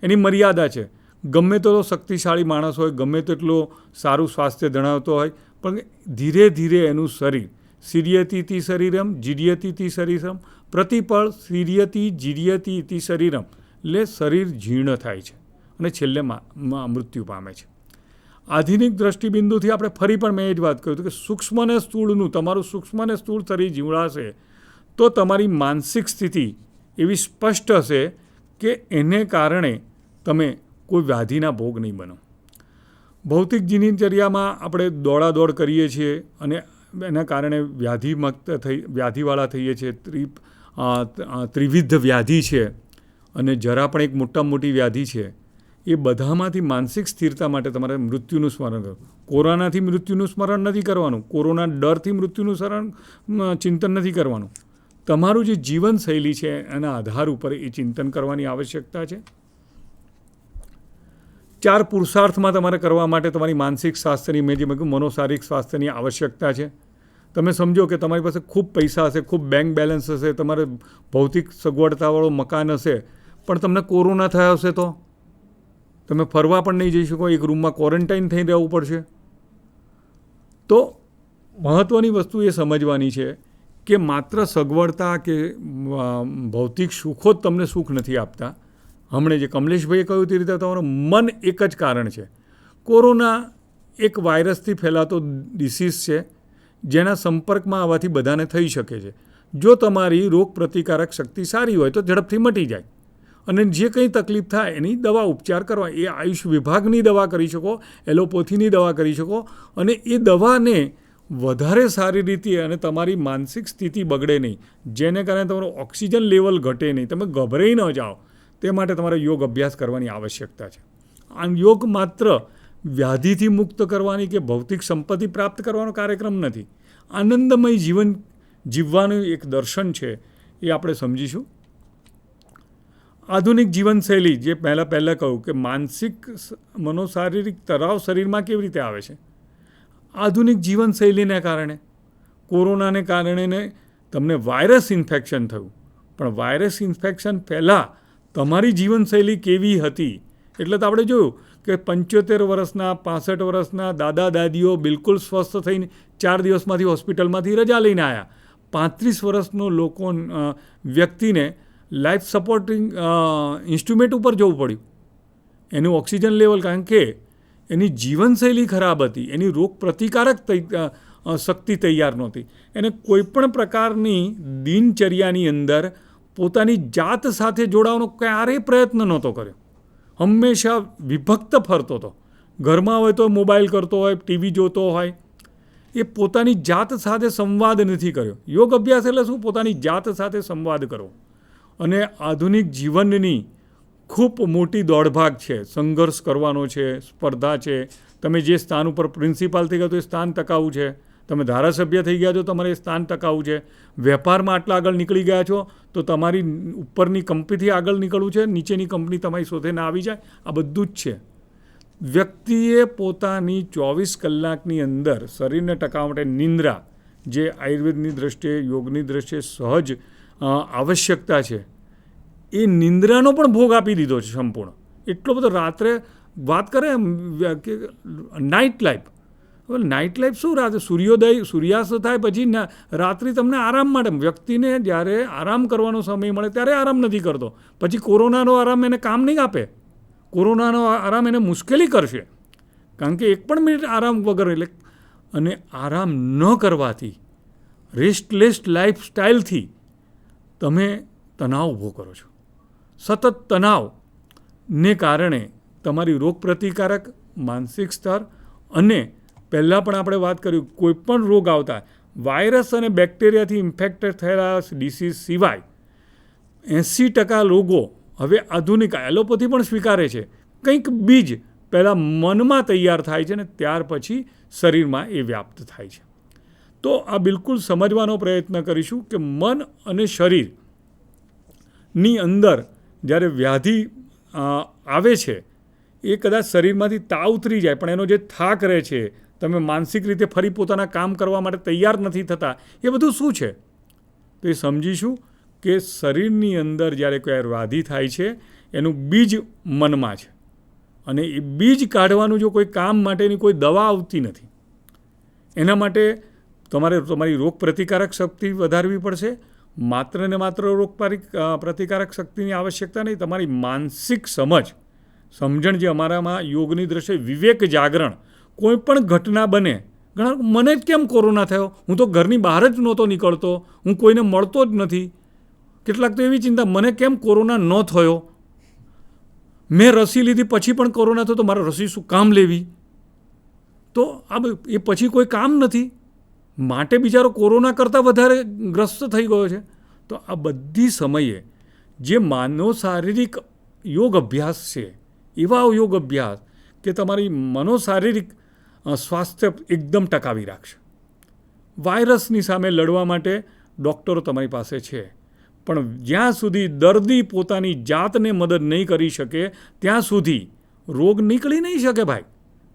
એની મર્યાદા છે. ગમે તો શક્તિશાળી માણસ હોય, ગમે તેટલો સારું સ્વાસ્થ્ય ધરાવતો હોય, પણ ધીરે ધીરે એનું શરીર સીર્યતી શરીરમ જીર્યતી શરીરમ પ્રતિપળ સીર્યતી જીર્યતી શરીરમ, એટલે શરીર જીર્ણ થાય છે અને છેલ્લે મૃત્યુ પામે છે. આધુનિક દૃષ્ટિબિંદુથી આપણે ફરી પણ મેં એ જ વાત કહ્યું કે સૂક્ષ્મ અને સ્થૂળનું, તમારું સૂક્ષ્મ અને સ્થૂળ શરીર જીવડાશે તો તમારી માનસિક સ્થિતિ એવી સ્પષ્ટ હશે કે એને કારણે તમે કોઈ વ્યાધિના ભોગ નહીં બનો. ભૌતિક દિનચર્યામાં આપણે દોડાદોડ કરીએ છીએ અને એના કારણે વ્યાધિવાળા થઈએ છીએ. ત્રિવિધ વ્યાધિ છે અને જરા પણ એક મોટામાં મોટી વ્યાધિ છે. એ બધામાંથી માનસિક સ્થિરતા માટે તમારે મૃત્યુનું સ્મરણ કરવું. કોરોનાથી મૃત્યુનું સ્મરણ નથી કરવાનું, કોરોના ડરથી મૃત્યુનું ચિંતન નથી કરવાનું. તમારું જે જીવનશૈલી છે એના આધાર ઉપર એ ચિંતન કરવાની આવશ્યકતા છે. 4 પુરુષાર્થમાં તમારે કરવા માટે તમારી માનસિક સ્વાસ્થ્યની, મેં જે કહ્યું મનોશારીરિક સ્વાસ્થ્યની આવશ્યકતા છે. તમે સમજો કે તમારી પાસે ખૂબ પૈસા હશે, ખૂબ બેંક બેલેન્સ હશે, તમારે ભૌતિક સગવડતાવાળો મકાન હશે, પણ તમને કોરોના થયો હશે તો તમે ફરવા પણ નહીં જઈ શકો, એક રૂમમાં ક્વોરન્ટાઇન થઈ રહેવું પડશે. તો મહત્ત્વની વસ્તુ એ સમજવાની છે કે માત્ર સગવડતા કે ભૌતિક સુખો જ તમને સુખ નથી આપતા. હમણાં જે કમલેશભાઈએ કહ્યું તે રીતે તમારું મન એક જ કારણ છે. કોરોના એક વાયરસથી ફેલાતો ડિસીઝ છે જેના સંપર્કમાં આવવાથી બધાને થઈ શકે છે. જો તમારી રોગ પ્રતિકારક શક્તિ સારી હોય તો ઝડપથી મટી જાય, અને જે કંઈ તકલીફ થાય એની દવા ઉપચાર કરવા, એ આયુષ વિભાગની દવા કરી શકો, એલોપેથીની દવા કરી શકો, અને એ દવાને વધારે સારી રીતે અને તમારી માનસિક સ્થિતિ બગડે નહીં, જેને કારણે તમારું ઓક્સિજન લેવલ ઘટે નહીં, તમે ગભરાઈ ન જાઓ, તે માટે તમારે યોગ અભ્યાસ કરવાની આવશ્યકતા છે. આ યોગ માત્ર વ્યાધિથી મુક્ત કરવાની કે ભૌતિક સંપત્તિ પ્રાપ્ત કરવાનો કાર્યક્રમ નથી. આનંદમય જીવન જીવવાનું એક દર્શન છે, એ આપણે સમજીશું. આધુનિક જીવનશૈલી, જે પહેલાં કહ્યું કે માનસિક મનોશારીરિક તણાવ શરીરમાં કેવી રીતે આવે છે, આધુનિક જીવનશૈલીને કારણે, કોરોનાને કારણે તમને વાયરસ ઇન્ફેક્શન થયું, પણ વાયરસ ઇન્ફેક્શન પહેલાં તમારી જીવનશૈલી કેવી હતી? એટલે તો આપણે જોયું કે 75 વર્ષના 65 વર્ષના દાદા દાદીઓ બિલકુલ સ્વસ્થ થઈને 4 દિવસમાંથી હોસ્પિટલમાંથી રજા લઈને આવ્યા. 35 વર્ષનો વ્યક્તિને લાઈફ સપોર્ટિંગ ઇન્સ્ટ્રુમેન્ટ ઉપર જવું પડ્યું. એનું ઓક્સિજન લેવલ, કારણ કે એની જીવનશૈલી ખરાબ હતી, એની રોગ પ્રતિકારક શક્તિ તૈયાર નહોતી, એને કોઈપણ પ્રકારની દિનચર્યાની અંદર પોતાની જાત સાથે જોડાવાનો ક્યારેય પ્રયત્ન નહોતો કર્યો. હંમેશા વિભક્ત ફરતો હતો. ઘરમાં હોય તો મોબાઈલ કરતો હોય, ટીવી જોતો હોય. એ પોતાની જાત સાથે સંવાદ નથી કર્યો. યોગ અભ્યાસ એટલે શું? પોતાની જાત સાથે સંવાદ કરો. અને આધુનિક જીવનની ખૂબ મોટી દોડભાગ છે, સંઘર્ષ કરવાનો છે, સ્પર્ધા છે. તમે જે સ્થાન ઉપર પ્રિન્સિપાલ થઈ ગયા તો એ સ્થાન ટકાવવું છે. તમે ધારાસભ્ય થઈ ગયા છો, તમારે એ સ્થાન ટકાવવું છે. વેપારમાં આટલા આગળ નીકળી ગયા છો તો તમારી ઉપરની કંપનીથી આગળ નીકળવું છે, નીચેની કંપની તમારી શોધે ના આવી જાય. આ બધું જ છે. વ્યક્તિએ પોતાની 24 કલાકની અંદર શરીરને ટકાવવા માટે નિંદ્રા, જે આયુર્વેદની દ્રષ્ટિએ, યોગની દ્રષ્ટિએ સહજ આવશ્યકતા છે, એ નિંદ્રાનો પણ ભોગ આપી દીધો છે સંપૂર્ણ. એટલો બધો રાત્રે વાત કરે કે નાઇટ લાઈફ. હવે નાઇટ લાઈફ શું? રાત્રે સૂર્યાસ્ત થાય પછી રાત્રિ તમને આરામ માટે, વ્યક્તિને જ્યારે આરામ કરવાનો સમય મળે ત્યારે આરામ નથી કરતો. પછી કોરોનાનો આરામ એને કામ નહીં આપે. કોરોનાનો આરામ એને મુશ્કેલી કરશે, કારણ કે એક પણ મિનિટ આરામ વગર. એટલે અને આરામ ન કરવાથી, રેસ્ટલેસ લાઈફ સ્ટાઇલથી તમે તણાવ ઊભો કરો છો. સતત તણાવને કારણે તમારી રોગ પ્રતિકારક, માનસિક સ્તર, અને પહેલાં પણ આપણે વાત કરી, કોઈ પણ રોગ આવતા વાયરસ અને બેક્ટેરિયાથી ઇન્ફેક્ટેડ થયેલા ડિસીઝ સિવાય 80% રોગો હવે આધુનિક એલોપેથી પણ સ્વીકારે છે. કંઈક બીજ પહેલાં મનમાં તૈયાર થાય છે ને ત્યાર પછી શરીરમાં એ વ્યાપ્ત થાય છે. તો આ બિલકુલ સમજવાનો પ્રયત્ન કરીશું કે મન અને શરીરની અંદર જ્યારે વ્યાધિ આવે છે, એ કદાચ શરીરમાંથી તાવ ઉતરી જાય, પણ એનો જે થાક રહે છે, તમે માનસિક રીતે ફરી પોતાના કામ કરવા માટે તૈયાર નથી થતા, એ બધું શું છે? તો એ સમજીશું કે શરીરની અંદર જ્યારે કોઈ વ્યાધિ થાય છે, એનું બીજ મનમાં છે, અને એ બીજ કાઢવાનું જો કોઈ કામ માટેની કોઈ દવા આવતી નથી. એના માટે તમારે તમારી રોગ પ્રતિકારક શક્તિ વધારવી પડશે. માત્ર ને માત્ર રોગ પ્રતિકારક શક્તિની આવશ્યકતા નહીં, તમારી માનસિક સમજણ જે અમારામાં યોગની દ્રષ્ટિએ વિવેક જાગરણ. કોઈ પણ ઘટના બને, મને જ કેમ કોરોના થયો? હું તો ઘરની બહાર જ નહોતો નીકળતો, હું કોઈને મળતો જ નથી. કેટલાક તો એવી ચિંતા, મને કેમ કોરોના ન થયો? મેં રસી લીધી પછી પણ કોરોના થયો તો મારે રસી શું કામ લેવી? તો એ પછી કોઈ કામ નથી, માટે બિચારો કોરોના કરતાં વધારે ગ્રસ્ત થઈ ગયો છે. તો આ બધી સમયે જે માનવ શારીરિક યોગ અભ્યાસ છે, એવા યોગ અભ્યાસ કે તમારી મનોશારીરિક સ્વાસ્થ્ય એકદમ ટકાવી રાખશે. વાયરસની સામે લડવા માટે ડૉક્ટરો તમારી પાસે છે, પણ જ્યાં સુધી દર્દી પોતાની જાતને મદદ નહીં કરી શકે ત્યાં સુધી રોગ નીકળી નહીં શકે ભાઈ.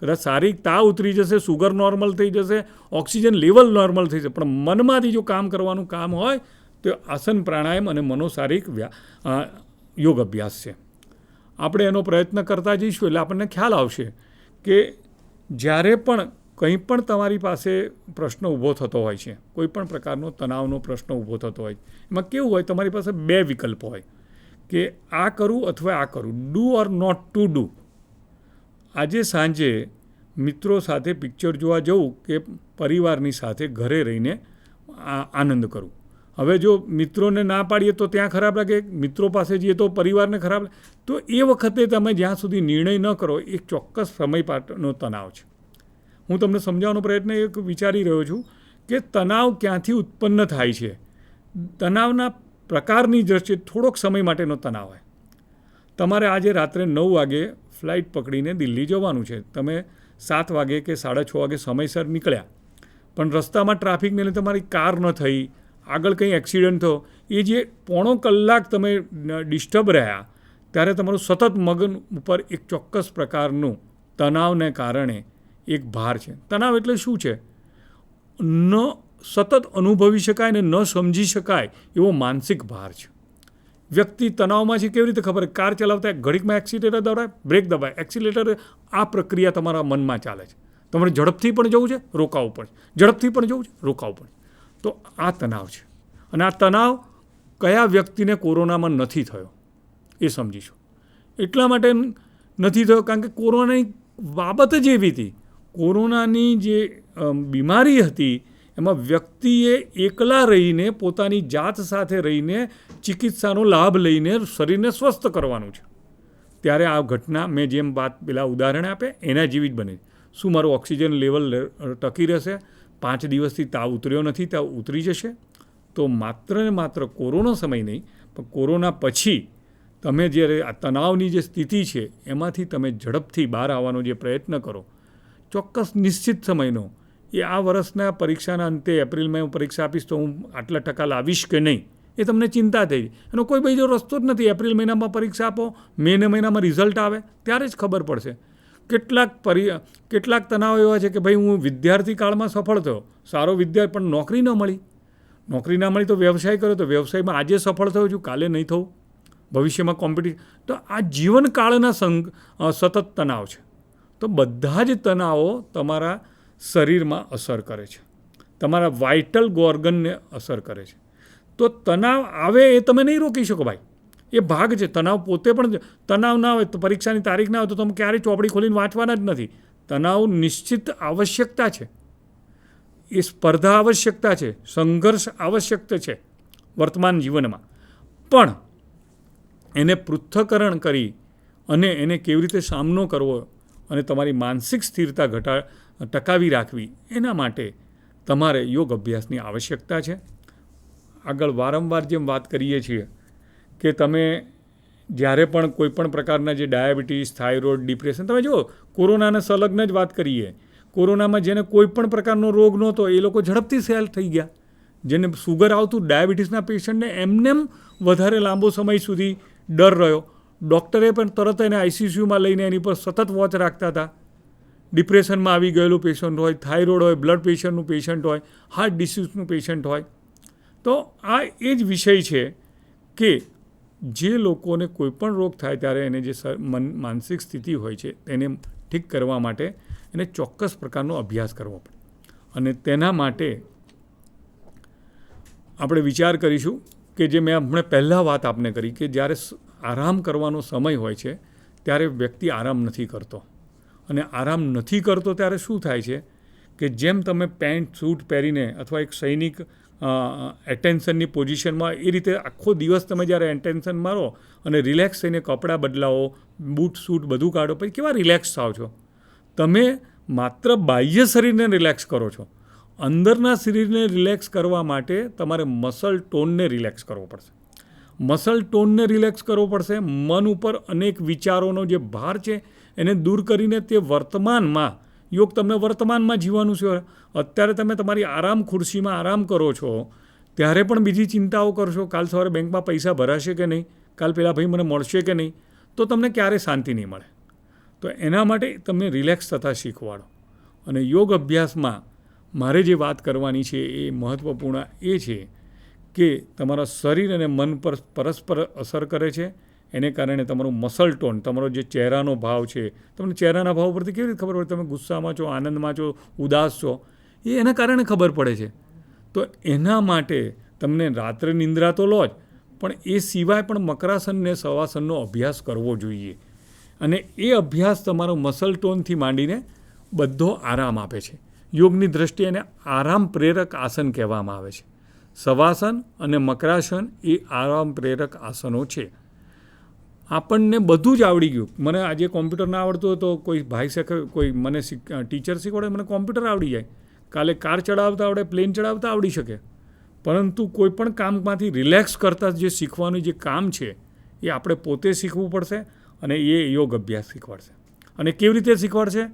કદાચ શારીરિક તાવ ઉતરી જશે, સુગર નોર્મલ થઈ જશે, ઓક્સિજન લેવલ નોર્મલ થઈ જશે, પણ મનમાંથી જો કામ કરવાનું કામ હોય તો આસન, પ્રાણાયામ અને મનોશારીરિક યોગ અભ્યાસ છે. આપણે એનો પ્રયત્ન કરતા જઈશું એટલે આપણને ખ્યાલ આવશે કે જ્યારે પણ કંઈ પણ તમારી પાસે પ્રશ્ન ઊભો થતો હોય છે, કોઈ પણ પ્રકારનો તણાવનો પ્રશ્ન ઊભો થતો હોય, એમાં કેવું હોય, તમારી પાસે 2 વિકલ્પો હોય કે આ કરું અથવા આ કરું, do or not to do. આજે સાંજે મિત્રો સાથે પિક્ચર જોવા જવું કે પરિવારની સાથે ઘરે રહીને આનંદ કરું. હવે જો મિત્રોને ના પાડીએ તો ત્યાં ખરાબ લાગે, મિત્રો પાસે જઈએ તો પરિવારને ખરાબ લાગે. તો એ વખતે તમે જ્યાં સુધી નિર્ણય ન કરો, એક ચોક્કસ સમય પાટનો તણાવ છે. હું તમને સમજાવવાનો પ્રયત્ન એક વિચારી રહ્યો છું કે તણાવ ક્યાંથી ઉત્પન્ન થાય છે. તણાવના પ્રકારની દ્રષ્ટિએ થોડોક સમય માટેનો તણાવ હોય. તમારે આજે રાત્રે 9 વાગે ફ્લાઇટ પકડીને દિલ્હી જવાનું છે. તમે 7 વાગે કે 6:30 વાગે સમયસર નીકળ્યા, પણ રસ્તામાં ટ્રાફિકને લીધે તમારી કાર ન થઈ, આગળ કંઈ એક્સિડન્ટ થયો, એ જે પોણો કલાક તમે ડિસ્ટર્બ રહ્યા, ત્યારે તમારું સતત મગજ ઉપર એક ચોક્કસ પ્રકારનું તણાવને કારણે એક ભાર છે. તણાવ એટલે શું છે? ન સતત અનુભવી શકાય ને ન સમજી શકાય એવો માનસિક ભાર છે. વ્યક્તિ તણાવમાં છે, કેવી રીતે ખબર? કાર ચલાવતા ઘડીકમાં એક્સિલેટર દબાય, બ્રેક દબાય, એક્સિલેટર. આ પ્રક્રિયા તમારા મનમાં ચાલે છે. તમારે ઝડપથી પણ જવું છે, રોકાવું પડે, ઝડપથી પણ જવું છે, રોકાવું પડે. તો આ તણાવ છે. અને આ તણાવ કયા વ્યક્તિને કોરોનામાં નથી થયો એ સમજીશું. એટલા માટે નથી થયો કારણ કે કોરોનાની બાબત જ એવી હતી. કોરોનાની જે બીમારી હતી એમાં વ્યક્તિએ એકલા રહીને પોતાની જાત સાથે રહીને ચિકિત્સાનો લાભ લઈને શરીરને સ્વસ્થ કરવાનું છે. ત્યારે આ ઘટના મેં જેમ વાત પેલા ઉદાહરણ આપે એના જેવી જ બને. શું મારું ઓક્સિજન લેવલ ટકી રહેશે? 5 દિવસથી તાવ ઉતર્યો નથી, તાવ ઉતરી જશે. તો માત્ર ને માત્ર કોરોના સમય નહીં, પણ કોરોના પછી તમે જ્યારે આ તણાવની જે સ્થિતિ છે એમાંથી તમે ઝડપથી બહાર આવવાનો જે પ્રયત્ન કરો, ચોક્કસ નિશ્ચિત સમયનો એ આ વર્ષના પરીક્ષાના અંતે એપ્રિલ મે હું પરીક્ષા આપીશ તો હું આટલા ટકા લાવીશ કે નહીં એ તમને ચિંતા થઈ. એનો કોઈ બીજો રસ્તો જ નથી. એપ્રિલ મહિનામાં પરીક્ષા આપો, મેના મહિનામાં રિઝલ્ટ આવે ત્યારે જ ખબર પડશે. કેટલાક તણાવ એવા છે કે ભાઈ હું વિદ્યાર્થી કાળમાં સફળ થયો, સારો વિદ્યાર્થી, પણ નોકરી ન મળી. નોકરી ના મળી તો વ્યવસાય કર્યો, તો વ્યવસાયમાં આજે સફળ થયો છું, કાલે નહીં થવું, ભવિષ્યમાં કોમ્પિટિશન. તો આ જીવનકાળના સતત તણાવ છે. તો બધા જ તણાવો તમારા શરીરમાં અસર કરે છે, તમારા વાઇટલ ઓર્ગનને અસર કરે છે. તો તણાવ આવે એ તમે નહીં રોકી શકો ભાઈ, એ ભાગ છે. તણાવ પોતે પણ તણાવ ના હોય તો પરીક્ષાની તારીખ ના હોય તો તમે ક્યારેય ચોપડી ખોલીને વાંચવાના જ નથી. તણાવ નિશ્ચિત આવશ્યકતા છે, એ સ્પર્ધા આવશ્યકતા છે, સંઘર્ષ આવશ્યક છે વર્તમાન જીવનમાં. પણ એને પૃથ્થકરણ કરી અને એને કેવી રીતે સામનો કરવો અને તમારી માનસિક સ્થિરતા ટકાવી રાખવી, એના માટે તમારે યોગ અભ્યાસની આવશ્યકતા છે. આગળ વારંવાર જેમ વાત કરીએ છીએ કે તમે જ્યારે પણ કોઈ પણ પ્રકારના જે ડાયાબિટીસ, થાઇરોઇડ, ડિપ્રેશન, તમે જુઓ કોરોનાને સંલગ્ન જ વાત કરીએ. કોરોનામાં જેને કોઈ પણ પ્રકારનો રોગ નહોતો એ લોકો ઝડપથી સેલ થઈ ગયા. જેને સુગર આવતું, ડાયાબિટીસના પેશન્ટને એમનેમ વધારે લાંબો સમય સુધી ડર રહ્યો. ડૉક્ટરે પણ તરત એને આઈસીયુમાં લઈને એની પર સતત વોચ રાખતા હતા. ડિપ્રેશનમાં આવી ગયેલું પેશન્ટ હોય, થાઇરોઇડ હોય, બ્લડ પ્રેશરનું પેશન્ટ હોય, હાર્ટ ડિસીઝનું પેશન્ટ હોય. તો આ એ જ વિષય છે કે જે લોકોને કોઈ પણ રોગ થાય ત્યારે એને જે માનસિક સ્થિતિ હોય છે એને ઠીક કરવા માટે એને ચોક્કસ પ્રકારનો અભ્યાસ કરવો પડે. અને તેના માટે આપણે વિચાર કરીશું કે જે મેં હમણાં પહેલાં વાત આપને કરી કે જ્યારે આરામ કરવાનો સમય હોય છે ત્યારે વ્યક્તિ આરામ નથી કરતો. અને આરામ નથી કરતો ત્યારે શું થાય છે કે જેમ તમે પેન્ટ સૂટ પહેરીને અથવા એક સૈનિક એટેન્શનની પોઝિશનમાં, એ રીતે આખો દિવસ તમે જ્યારે એટેન્શન મારો અને રિલેક્સ થઈને કપડાં બદલાવો, બૂટ સૂટ બધું કાઢો, પછી કેવા રિલેક્સ થાવ છો. તમે માત્ર બાહ્ય શરીરને રિલેક્સ કરો છો. અંદરના શરીરને રિલેક્સ કરવા માટે તમારે મસલ ટોનને રિલેક્સ કરવો પડશે. મસલ ટોનને રિલેક્સ કરવો પડશે. મન ઉપર અનેક વિચારોનો જે ભાર છે એને દૂર કરીને તે વર્તમાનમાં, યોગ તમને વર્તમાનમાં જીવવાનું છે. અત્યારે તમે તમારી આરામ ખુરશીમાં આરામ કરો છો ત્યારે પણ બીજી ચિંતાઓ કરશો, કાલ સવારે બેંકમાં પૈસા ભરાશે કે નહીં, કાલ પેલા ભાઈ મને મળશે કે નહીં, તો તમને ક્યારે શાંતિ નહીં મળે. તો એના માટે તમને રિલેક્સ થતાં શીખવાડો. અને યોગ અભ્યાસમાં મારે જે વાત કરવાની છે એ મહત્ત્વપૂર્ણ એ છે કે તમારા શરીર અને મન પર પરસ્પર અસર કરે છે. એને કારણે તમારું મસલ ટોન, તમારો જે ચહેરાનો ભાવ છે, તમને ચહેરાના ભાવ પરથી કેવી રીતે ખબર પડે તમે ગુસ્સામાં છો, આનંદમાં છો, ઉદાસ છો, એ એના કારણે ખબર પડે છે. તો એના માટે તમને રાત્રે નિંદ્રા તો લો જ, પણ એ સિવાય પણ મકરાસન ને શવાસનનો અભ્યાસ કરવો જોઈએ. અને એ અભ્યાસ તમારો મસલ ટોનથી માંડીને બધો આરામ આપે છે. યોગની દૃષ્ટિએ એને આરામ પ્રેરક આસન કહેવામાં આવે છે. શવાસન અને મકરાસન એ આરામ પ્રેરક આસનો છે. આપણને બધું જ આવડી ગયું. મને આજે કોમ્પ્યુટર ના આવડતું તો કોઈ ભાઈ શકે, કોઈ મને ટીચર શીખવાડે, મને કોમ્પ્યુટર આવડી જાય. કાલે કાર ચડાવતા આવડે, પ્લેન ચડાવતા આવડી શકે. પરંતુ કોઈ પણ કામમાંથી રિલેક્સ કરતાં જે શીખવાનું જે કામ છે એ આપણે પોતે શીખવું પડશે. અને એ યોગ અભ્યાસ શીખવાડશે. અને કેવી રીતે શીખવાડશે?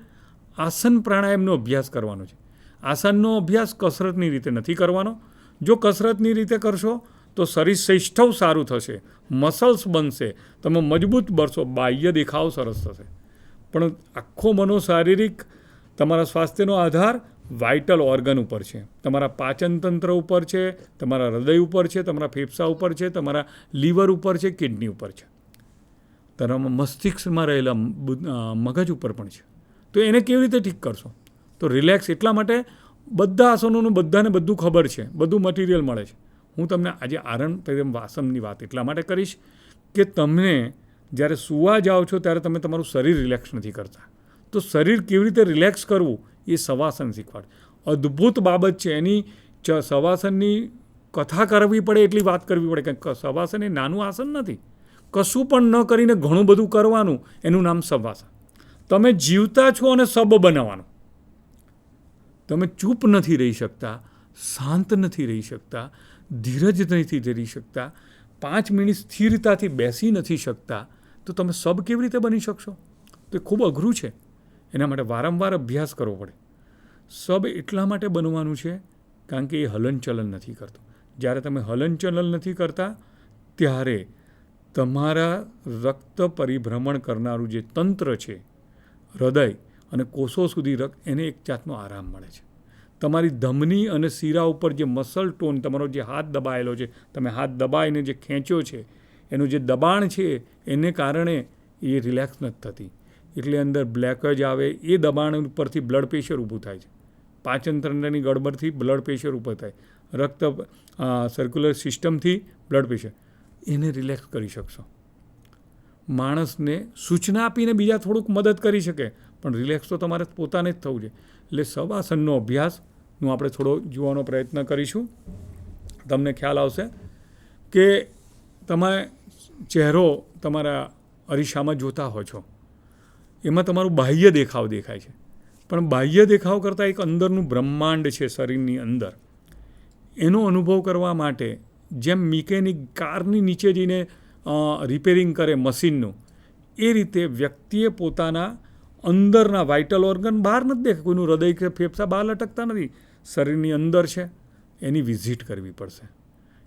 આસન પ્રાણાયામનો અભ્યાસ કરવાનો છે. આસનનો અભ્યાસ કસરતની રીતે નથી કરવાનો. જો કસરતની રીતે કરશો તો શરીર સૌષ્ઠવ સારું થશે, મસલ્સ બનશે, તમે મજબૂત બનશો, બાહ્ય દેખાવ સરસ થશે. પણ આખો મનોશારીરિક તમારા સ્વાસ્થ્યનો આધાર વાઇટલ ઓર્ગન ઉપર છે, તમારા પાચન તંત્ર ઉપર છે, તમારા હૃદય ઉપર છે, તમારા ફેફસા ઉપર છે, તમારા લીવર ઉપર છે, કિડની ઉપર છે, તમારા મસ્તિષ્કમાં રહેલા મગજ ઉપર પણ છે. તો એને કેવી રીતે ઠીક કરશો? તો રિલેક્સ. એટલા માટે બધા આસનોનું બધાને બધું ખબર છે, બધું મટીરિયલ મળે છે. હું તમને આજે આસનની વાત એટલા માટે કરીશ કે તમને જ્યારે સૂવા જાઓ છો ત્યારે તમે તમારું શરીર રિલેક્સ નથી કરતા. તો શરીર કેવી રીતે રિલેક્સ કરવું એ શવાસન શીખવાડે. અદ્ભુત બાબત છે. એની શવાસનની કથા કરવી પડે એટલી વાત કરવી પડે કે શવાસન એ નાનું આસન નથી. કશું પણ ન કરીને ઘણું બધું કરવાનું, એનું નામ શવાસન. તમે જીવતા છો અને સબ બનાવવાનું. તમે ચૂપ નથી રહી શકતા, શાંત નથી રહી શકતા, ધીરજ નથી ધરી શકતા, 5 મિનિટ સ્થિરતાથી બેસી નથી શકતા, તો તમે સબ કેવી રીતે બની શકશો? તો એ ખૂબ અઘરું છે. એના માટે વારંવાર અભ્યાસ કરવો પડે. સબ એટલા માટે બનવાનું છે કારણ કે એ હલનચલન નથી કરતો. જ્યારે તમે હલનચલન નથી કરતા ત્યારે તમારા રક્ત પરિભ્રમણ કરનારું જે તંત્ર છે, હૃદય અને કોષો સુધી એને એક જાતનો આરામ મળે છે. તમારી ધમની અને શીરા ઉપર જે મસલ ટોન, તમારો જે હાથ દબાયેલો છે, તમે હાથ દબાઈને જે ખેંચ્યો છે, એનું જે દબાણ છે એને કારણે એ રિલેક્સ નથી થતી. એટલે અંદર બ્લેકેજ આવે. એ દબાણ ઉપરથી બ્લડ પ્રેશર ઊભું થાય છે. પાચન તંત્રની ગડબડથી બ્લડ પ્રેશર ઊભું થાય. રક્ત સર્ક્યુલર સિસ્ટમથી બ્લડ પ્રેશર. એને રિલેક્સ કરી શકશો. માણસને સૂચના આપીને બીજા થોડુંક મદદ કરી શકે, પણ રિલેક્સ તો તમારે પોતાને જ થવું છે. એટલે શવાસનનો અભ્યાસનું આપણે થોડો જોવાનો પ્રયત્ન કરીશું. તમને ખ્યાલ આવશે કે તમે ચહેરો તમારા અરીસામાં જોતા હો છો, એમાં તમારું બાહ્ય દેખાવ દેખાય છે, પણ બાહ્ય દેખાવ કરતાં એક અંદરનું બ્રહ્માંડ છે શરીરની અંદર. એનો અનુભવ કરવા માટે જેમ મિકેનિક કારની નીચે જઈને રિપેરિંગ કરે મશીનનું, એ રીતે વ્યક્તિએ પોતાના અંદરના વાઇટલ ઓર્ગન બહાર નથી દેખાય. કોઈનું હૃદય કે ફેફસા બહાર લટકતા નથી, શરીરની અંદર છે. એની વિઝિટ કરવી પડશે.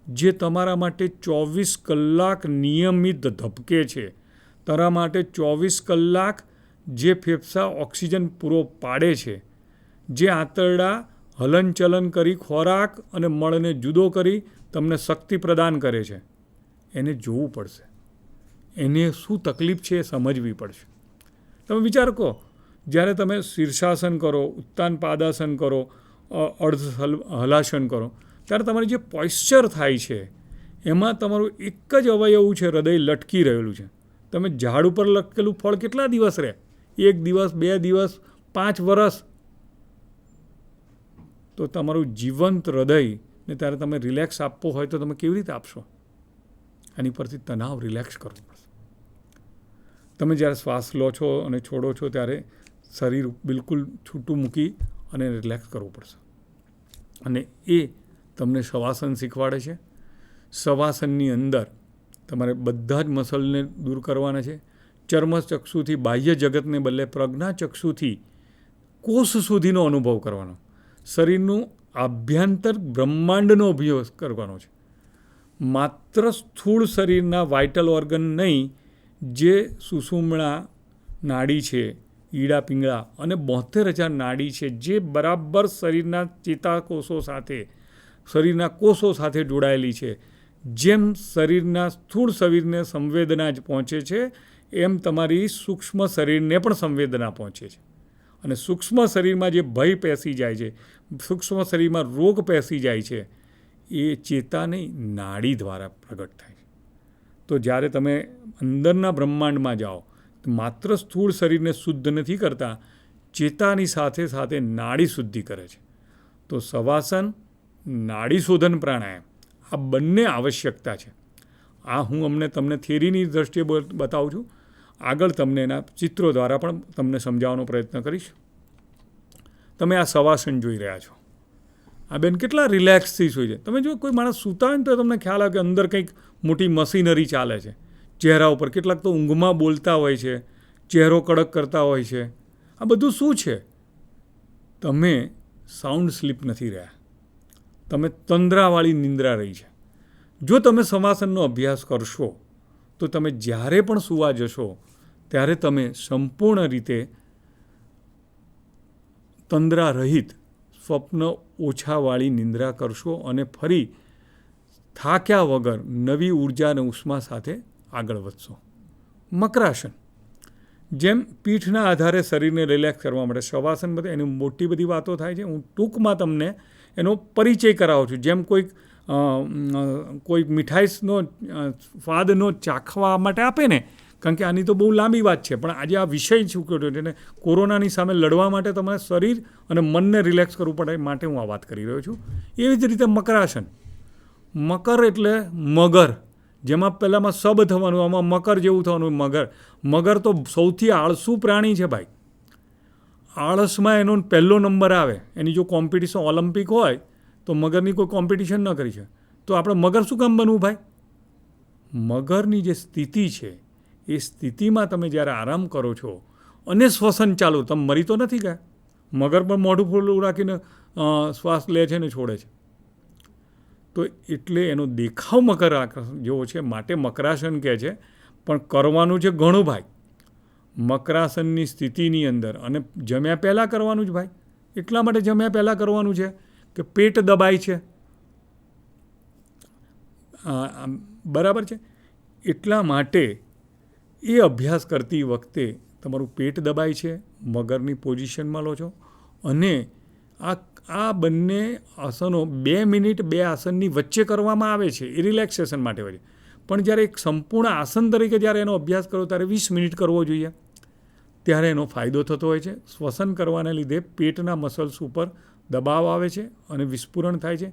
જે તમારા માટે 24 કલાક નિયમિત ધબકે છે, તારા માટે 24 કલાક જે ફેફસા ઓક્સિજન પૂરો પાડે છે, જે આંતરડા હલનચલન કરી ખોરાક અને મળને જુદો કરી તમને શક્તિ પ્રદાન કરે છે, એને જોવું પડશે. એને શું તકલીફ છે એ સમજવી પડશે. તમે વિચાર કરો, જ્યારે તમે શીર્ષાસન કરો, ઉત્તાન પાદાસન કરો, અર્ધ હલાસન કરો, ત્યારે તમારી જે પોઇશ્ચર થાય છે એમાં તમારું એક જ અવયવ છે, હૃદય લટકી રહેલું છે. તમે ઝાડ ઉપર લટકેલું ફળ કેટલા દિવસ રહે? 1 દિવસ, 2 દિવસ, 5 વર્ષ. તો તમારું જીવંત હૃદયને ત્યારે તમે રિલેક્સ આપવો હોય તો તમે કેવી રીતે આપશો? આની પરથી તણાવ રિલેક્સ કરવું પડશે. તમે જ્યારે શ્વાસ લો છો અને છોડો છો ત્યારે શરીર બિલકુલ છૂટું મૂકી અને રિલેક્સ કરવું પડશે. અને એ તમને શવાસન શીખવાડે છે. શવાસનની અંદર તમારે બધા જ મસલને દૂર કરવાના છે. ચર્મચક્ષુથી બાહ્ય જગતને બદલે પ્રજ્ઞાચક્ષુથી કોષ સુધીનો અનુભવ કરવાનો. શરીરનું આભ્યંતર બ્રહ્માંડનો અભ્યાસ કરવાનો છે. માત્ર સ્થૂળ શરીરના વાઇટલ ઓર્ગન નહીં, જે સુષુમ્ણા નાડી છે, ઈડા પિંગળા અને 72,000 નાડી છે, જે બરાબર શરીરના ચેતાકોષો સાથે, શરીરના કોષો સાથે જોડાયેલી છે. જેમ શરીરના સ્થૂળ શરીરને સંવેદના જ પહોંચે છે, એમ તમારી સૂક્ષ્મ શરીરને પણ સંવેદના પહોંચે છે. અને સૂક્ષ્મ શરીરમાં જે ભય પેસી જાય છે, સૂક્ષ્મ શરીરમાં રોગ પેસી જાય છે, એ ચેતા નહીં, નાડી દ્વારા પ્રગટ થાય છે. તો જ્યારે તમે અંદરના બ્રહ્માંડમાં જાઓ તો માત્ર સ્થૂળ શરીરને શુદ્ધ નથી કરતા, ચેતાની સાથે સાથે નાડી શુદ્ધિ કરે છે. તો શવાસન, નાડી શોધન પ્રાણાયામ, આ બંને આવશ્યકતા છે. આ હું તમને થિયરીની દ્રષ્ટિએ બતાવું છું. આગળ તમને એના ચિત્રો દ્વારા પણ તમને સમજાવવાનો પ્રયત્ન કરીશ. તમે આ શવાસન જોઈ રહ્યા છો. આ બેન કેટલા રિલેક્સથી સૂઈ છે. તમે જો કોઈ માણસ સૂતા હોય ને તો તમને ખ્યાલ આવે કે અંદર કંઈક મોટી મશીનરી ચાલે છે. ચહેરા ઉપર કેટલાક તો ઊંઘમાં બોલતા હોય છે, ચહેરો કડક કરતા હોય છે. આ બધું શું છે? તમે સાઉન્ડ સ્લીપ નથી રહ્યા, તમે તંદ્રાવાળી નિંદ્રા રહી છે. જો તમે શવાસનનો અભ્યાસ કરશો તો તમે જ્યારે પણ સૂવા જશો ત્યારે તમે સંપૂર્ણ રીતે તંદ્રા રહિત, સ્વપ્ન ઓછાવાળી નિંદ્રા કરશો અને ફરી થાક્યા વગર નવી ઉર્જા અને ઉષ્મા સાથે આગળ વધશો. મકરાસન, જેમ પીઠના આધારે શરીરને રિલેક્સ કરવા માટે શવાસન, બધા એની મોટી બધી વાતો થાય છે. હું ટૂંકમાં તમને એનો પરિચય કરાવું છું. જેમ કોઈ મીઠાઈનો સ્વાદનો ચાખવા માટે આપે ને કારણ કે આની તો બહુ લાંબી વાત છે, પણ આજે આ વિષય શું કર્યો છે ને, કોરોનાની સામે લડવા માટે તમારે શરીર અને મનને રિલેક્સ કરવું પડે માટે હું આ વાત કરી રહ્યો છું. એવી જ રીતે મકરાસન. મકર એટલે મગર, જેમાં પહેલાંમાં સબ થવાનું, આમાં મકર જેવું થવાનું. મગર તો સૌથી આળસુ પ્રાણી છે ભાઈ. આળસમાં એનો પહેલો નંબર આવે. એની જો કોમ્પિટિશન ઓલિમ્પિક હોય તો મગરની કોઈ કોમ્પિટિશન ન કરી છે. તો આપણે મગર શું કામ બનવું ભાઈ? મગરની જે સ્થિતિ છે એ સ્થિતિમાં તમે જ્યારે આરામ કરો છો અને શ્વસન ચાલુ, તમે મરી તો નથી ગયા. મગર પણ મોઢું ફૂલું રાખીને શ્વાસ લે છે ને છોડે છે. તો એટલે એનો દેખાવ મકર જેવો છે, માટે મકરાસન કહે છે. પણ કરવાનું છે ઘણું ભાઈ. મકરાસનની સ્થિતિની અંદર અને જમ્યા પહેલાં કરવાનું જ ભાઈ. એટલા માટે જમ્યા પહેલાં કરવાનું છે કે પેટ દબાય છે, બરાબર છે. એટલા માટે એ અભ્યાસ કરતી વખતે તમારું પેટ દબાય છે, મગરની પોઝિશનમાં લો છો, અને આ બંને આસનો 2 મિનિટ 2 આસનની વચ્ચે કરવામાં આવે છે. એ રિલેક્સેશન માટે હોય છે. પણ જ્યારે એક સંપૂર્ણ આસન તરીકે જ્યારે એનો અભ્યાસ કરો ત્યારે 20 મિનિટ કરવો જોઈએ. ત્યારે એનો ફાયદો થતો હોય છે. શ્વસન કરવાને લીધે પેટના મસલ્સ ઉપર દબાવ આવે છે અને વિસ્ફુરણ થાય છે.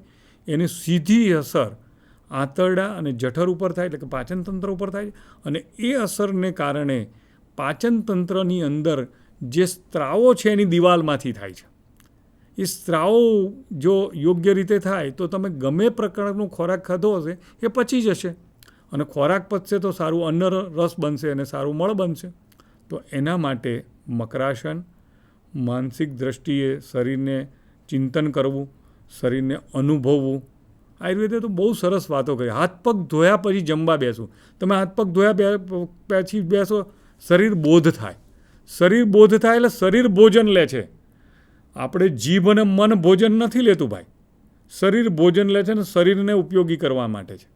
એની સીધી અસર આંતરડા અને જઠર ઉપર થાય, એટલે કે પાચન તંત્ર ઉપર થાય. અને એ અસરને કારણે પાચન તંત્રની અંદર જે સ્ત્રાવો છે એની દિવાલમાંથી થાય છે. એ સ્ત્રાવો જો યોગ્ય રીતે થાય તો તમે ગમે પ્રકારનો ખોરાક ખાધો હશે એ પચી જશે, અને ખોરાક પચશે તો સારું અન્ન રસ બનશે અને સારું મળ બનશે. તો એના માટે મકરાસન, માનસિક દ્રષ્ટિએ શરીરને ચિંતન કરવું, શરીરને અનુભવવું. આયુર્વેદે તો બહુ સરસ વાતો કરી. હાથ પગ ધોયા પછી જમવા બેસવું. તમે હાથ પગ ધોયા પછી બેસો, શરીર બોધ થાય. શરીર બોધ થાય એટલે શરીર ભોજન લે છે. આપણે જીભ અને મન ભોજન નથી લેતું ભાઈ. શરીર ભોજન લે છે ને શરીરને ઉપયોગી કરવા માટે છે.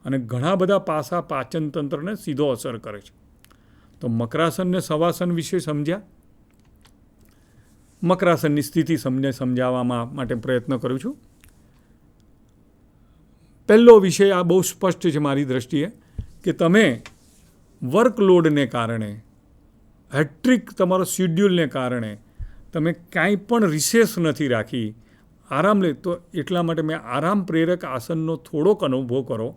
અને ઘણા બધા પાસા પાચન તંત્રને સીધો અસર કરે છે. તો મકરાસન ને શવાસન વિશે સમજ્યા. મકરાસનની સ્થિતિ સમજાવવા માટે પ્રયત્ન કરું છું. પહેલો વિષય આ બહુ સ્પષ્ટ છે મારી દૃષ્ટિએ, કે તમે વર્કલોડને કારણે, હેટ્રિક તમારો શિડ્યુલને કારણે તમે કાંઈ પણ રિસેસ નથી રાખી, આરામ લે. તો એટલા માટે મેં આરામ પ્રેરક આસનનો થોડોક અનુભવ કરો.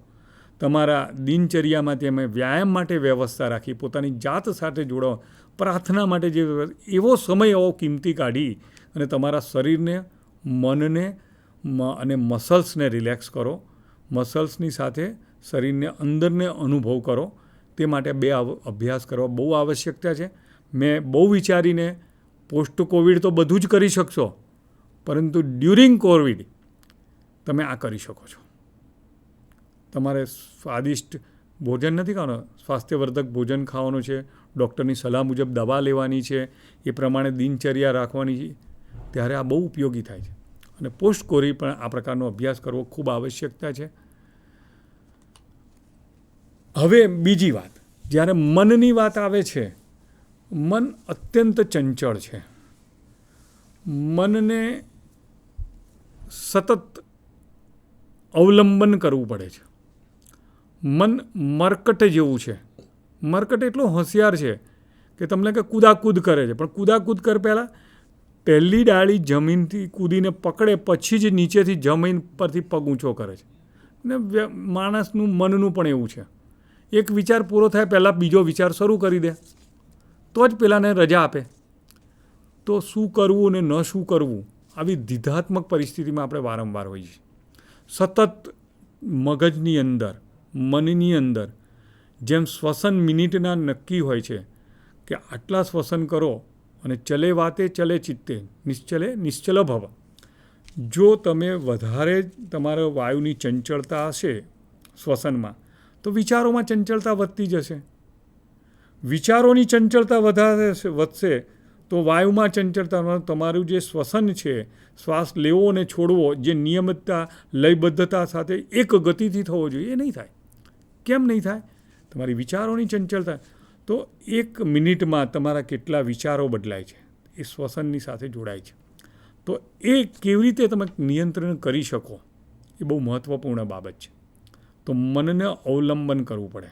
તમારા દિનચર્યામાં તમે વ્યાયામ માટે વ્યવસ્થા રાખી, પોતાની જાત સાથે જોડો, પ્રાર્થના માટે જે એવો સમય એવો કિંમતી કાઢી અને તમારા શરીરને, મનને અને મસલ્સને રિલેક્સ કરો. મસલ્સની સાથે શરીરને અંદરને અનુભવ કરો. તે માટે 2 અભ્યાસ કરવા બહુ આવશ્યકતા છે. મેં બહુ વિચારીને પોસ્ટ કોવિડ તો બધું જ કરી શકશો, પરંતુ ડ્યુરિંગ કોવિડ તમે આ કરી શકો છો. તમારે સ્વાદિષ્ટ ભોજન નથી ખાવાનું, સ્વાસ્થ્યવર્ધક ભોજન ખાવાનું છે, ડૉક્ટરની સલાહ મુજબ દવા લેવાની છે, એ પ્રમાણે દિનચર્યા રાખવાની છે. ત્યારે આ બહુ ઉપયોગી થાય છે. અને પોસ્ટ કોવિડ પણ આ પ્રકારનો અભ્યાસ કરવો ખૂબ આવશ્યકતા છે. હવે બીજી વાત, જ્યારે મનની વાત આવે છે, મન અત્યંત ચંચળ છે. મનને સતત અવલંબન કરવું પડે છે. મન મરકટ જેવું છે. મરકટ એટલો હોશિયાર છે કે તમને કે કૂદાકૂદ કરે છે, પણ કૂદાકૂદ કર પહેલાં પહેલી ડાળી જમીનથી કૂદીને પકડે પછી જ નીચેથી જમીન પરથી પગ ઊંચો કરે છે. ને માણસનું મનનું પણ એવું છે. એક વિચાર પૂરો થાય પહેલાં બીજો વિચાર શરૂ કરી દે, તો જ પેલાને રજા આપે. તો શું કરવું અને ન શું કરવું, આવી દ્વિધાત્મક પરિસ્થિતિમાં આપણે વારંવાર હોઈએ છીએ. સતત મગજની અંદર, મનની અંદર જેમ શ્વસન મિનિટના નક્કી હોય છે કે આટલા શ્વસન કરો અને ચલે વાતે ચલે ચિત્તે નિશ્ચલે નિશ્ચલ ભવ. જો તમે વધારે તમારા વાયુની ચંચળતા હશે શ્વસનમાં, તો વિચારોમાં ચંચળતા વધતી જશે. વિચારોની ચંચળતા વધશે તો વાયુમાં ચંચળતા, તમારું જે શ્વસન છે, શ્વાસ લેવો અને છોડવો, જે નિયમિતતા, લયબદ્ધતા સાથે એક ગતિથી થવો જોઈએ, એ નહીં થાય. કેમ નહીં થાય? તમારી વિચારોની ચંચળતા. તો 1 મિનિટમાં તમારા કેટલા વિચારો બદલાય છે, એ શ્વસનની સાથે જોડાય છે. તો એ કેવી રીતે તમે નિયંત્રણ કરી શકો, એ બહુ મહત્ત્વપૂર્ણ બાબત છે. તો મનને અવલંબન કરવું પડે.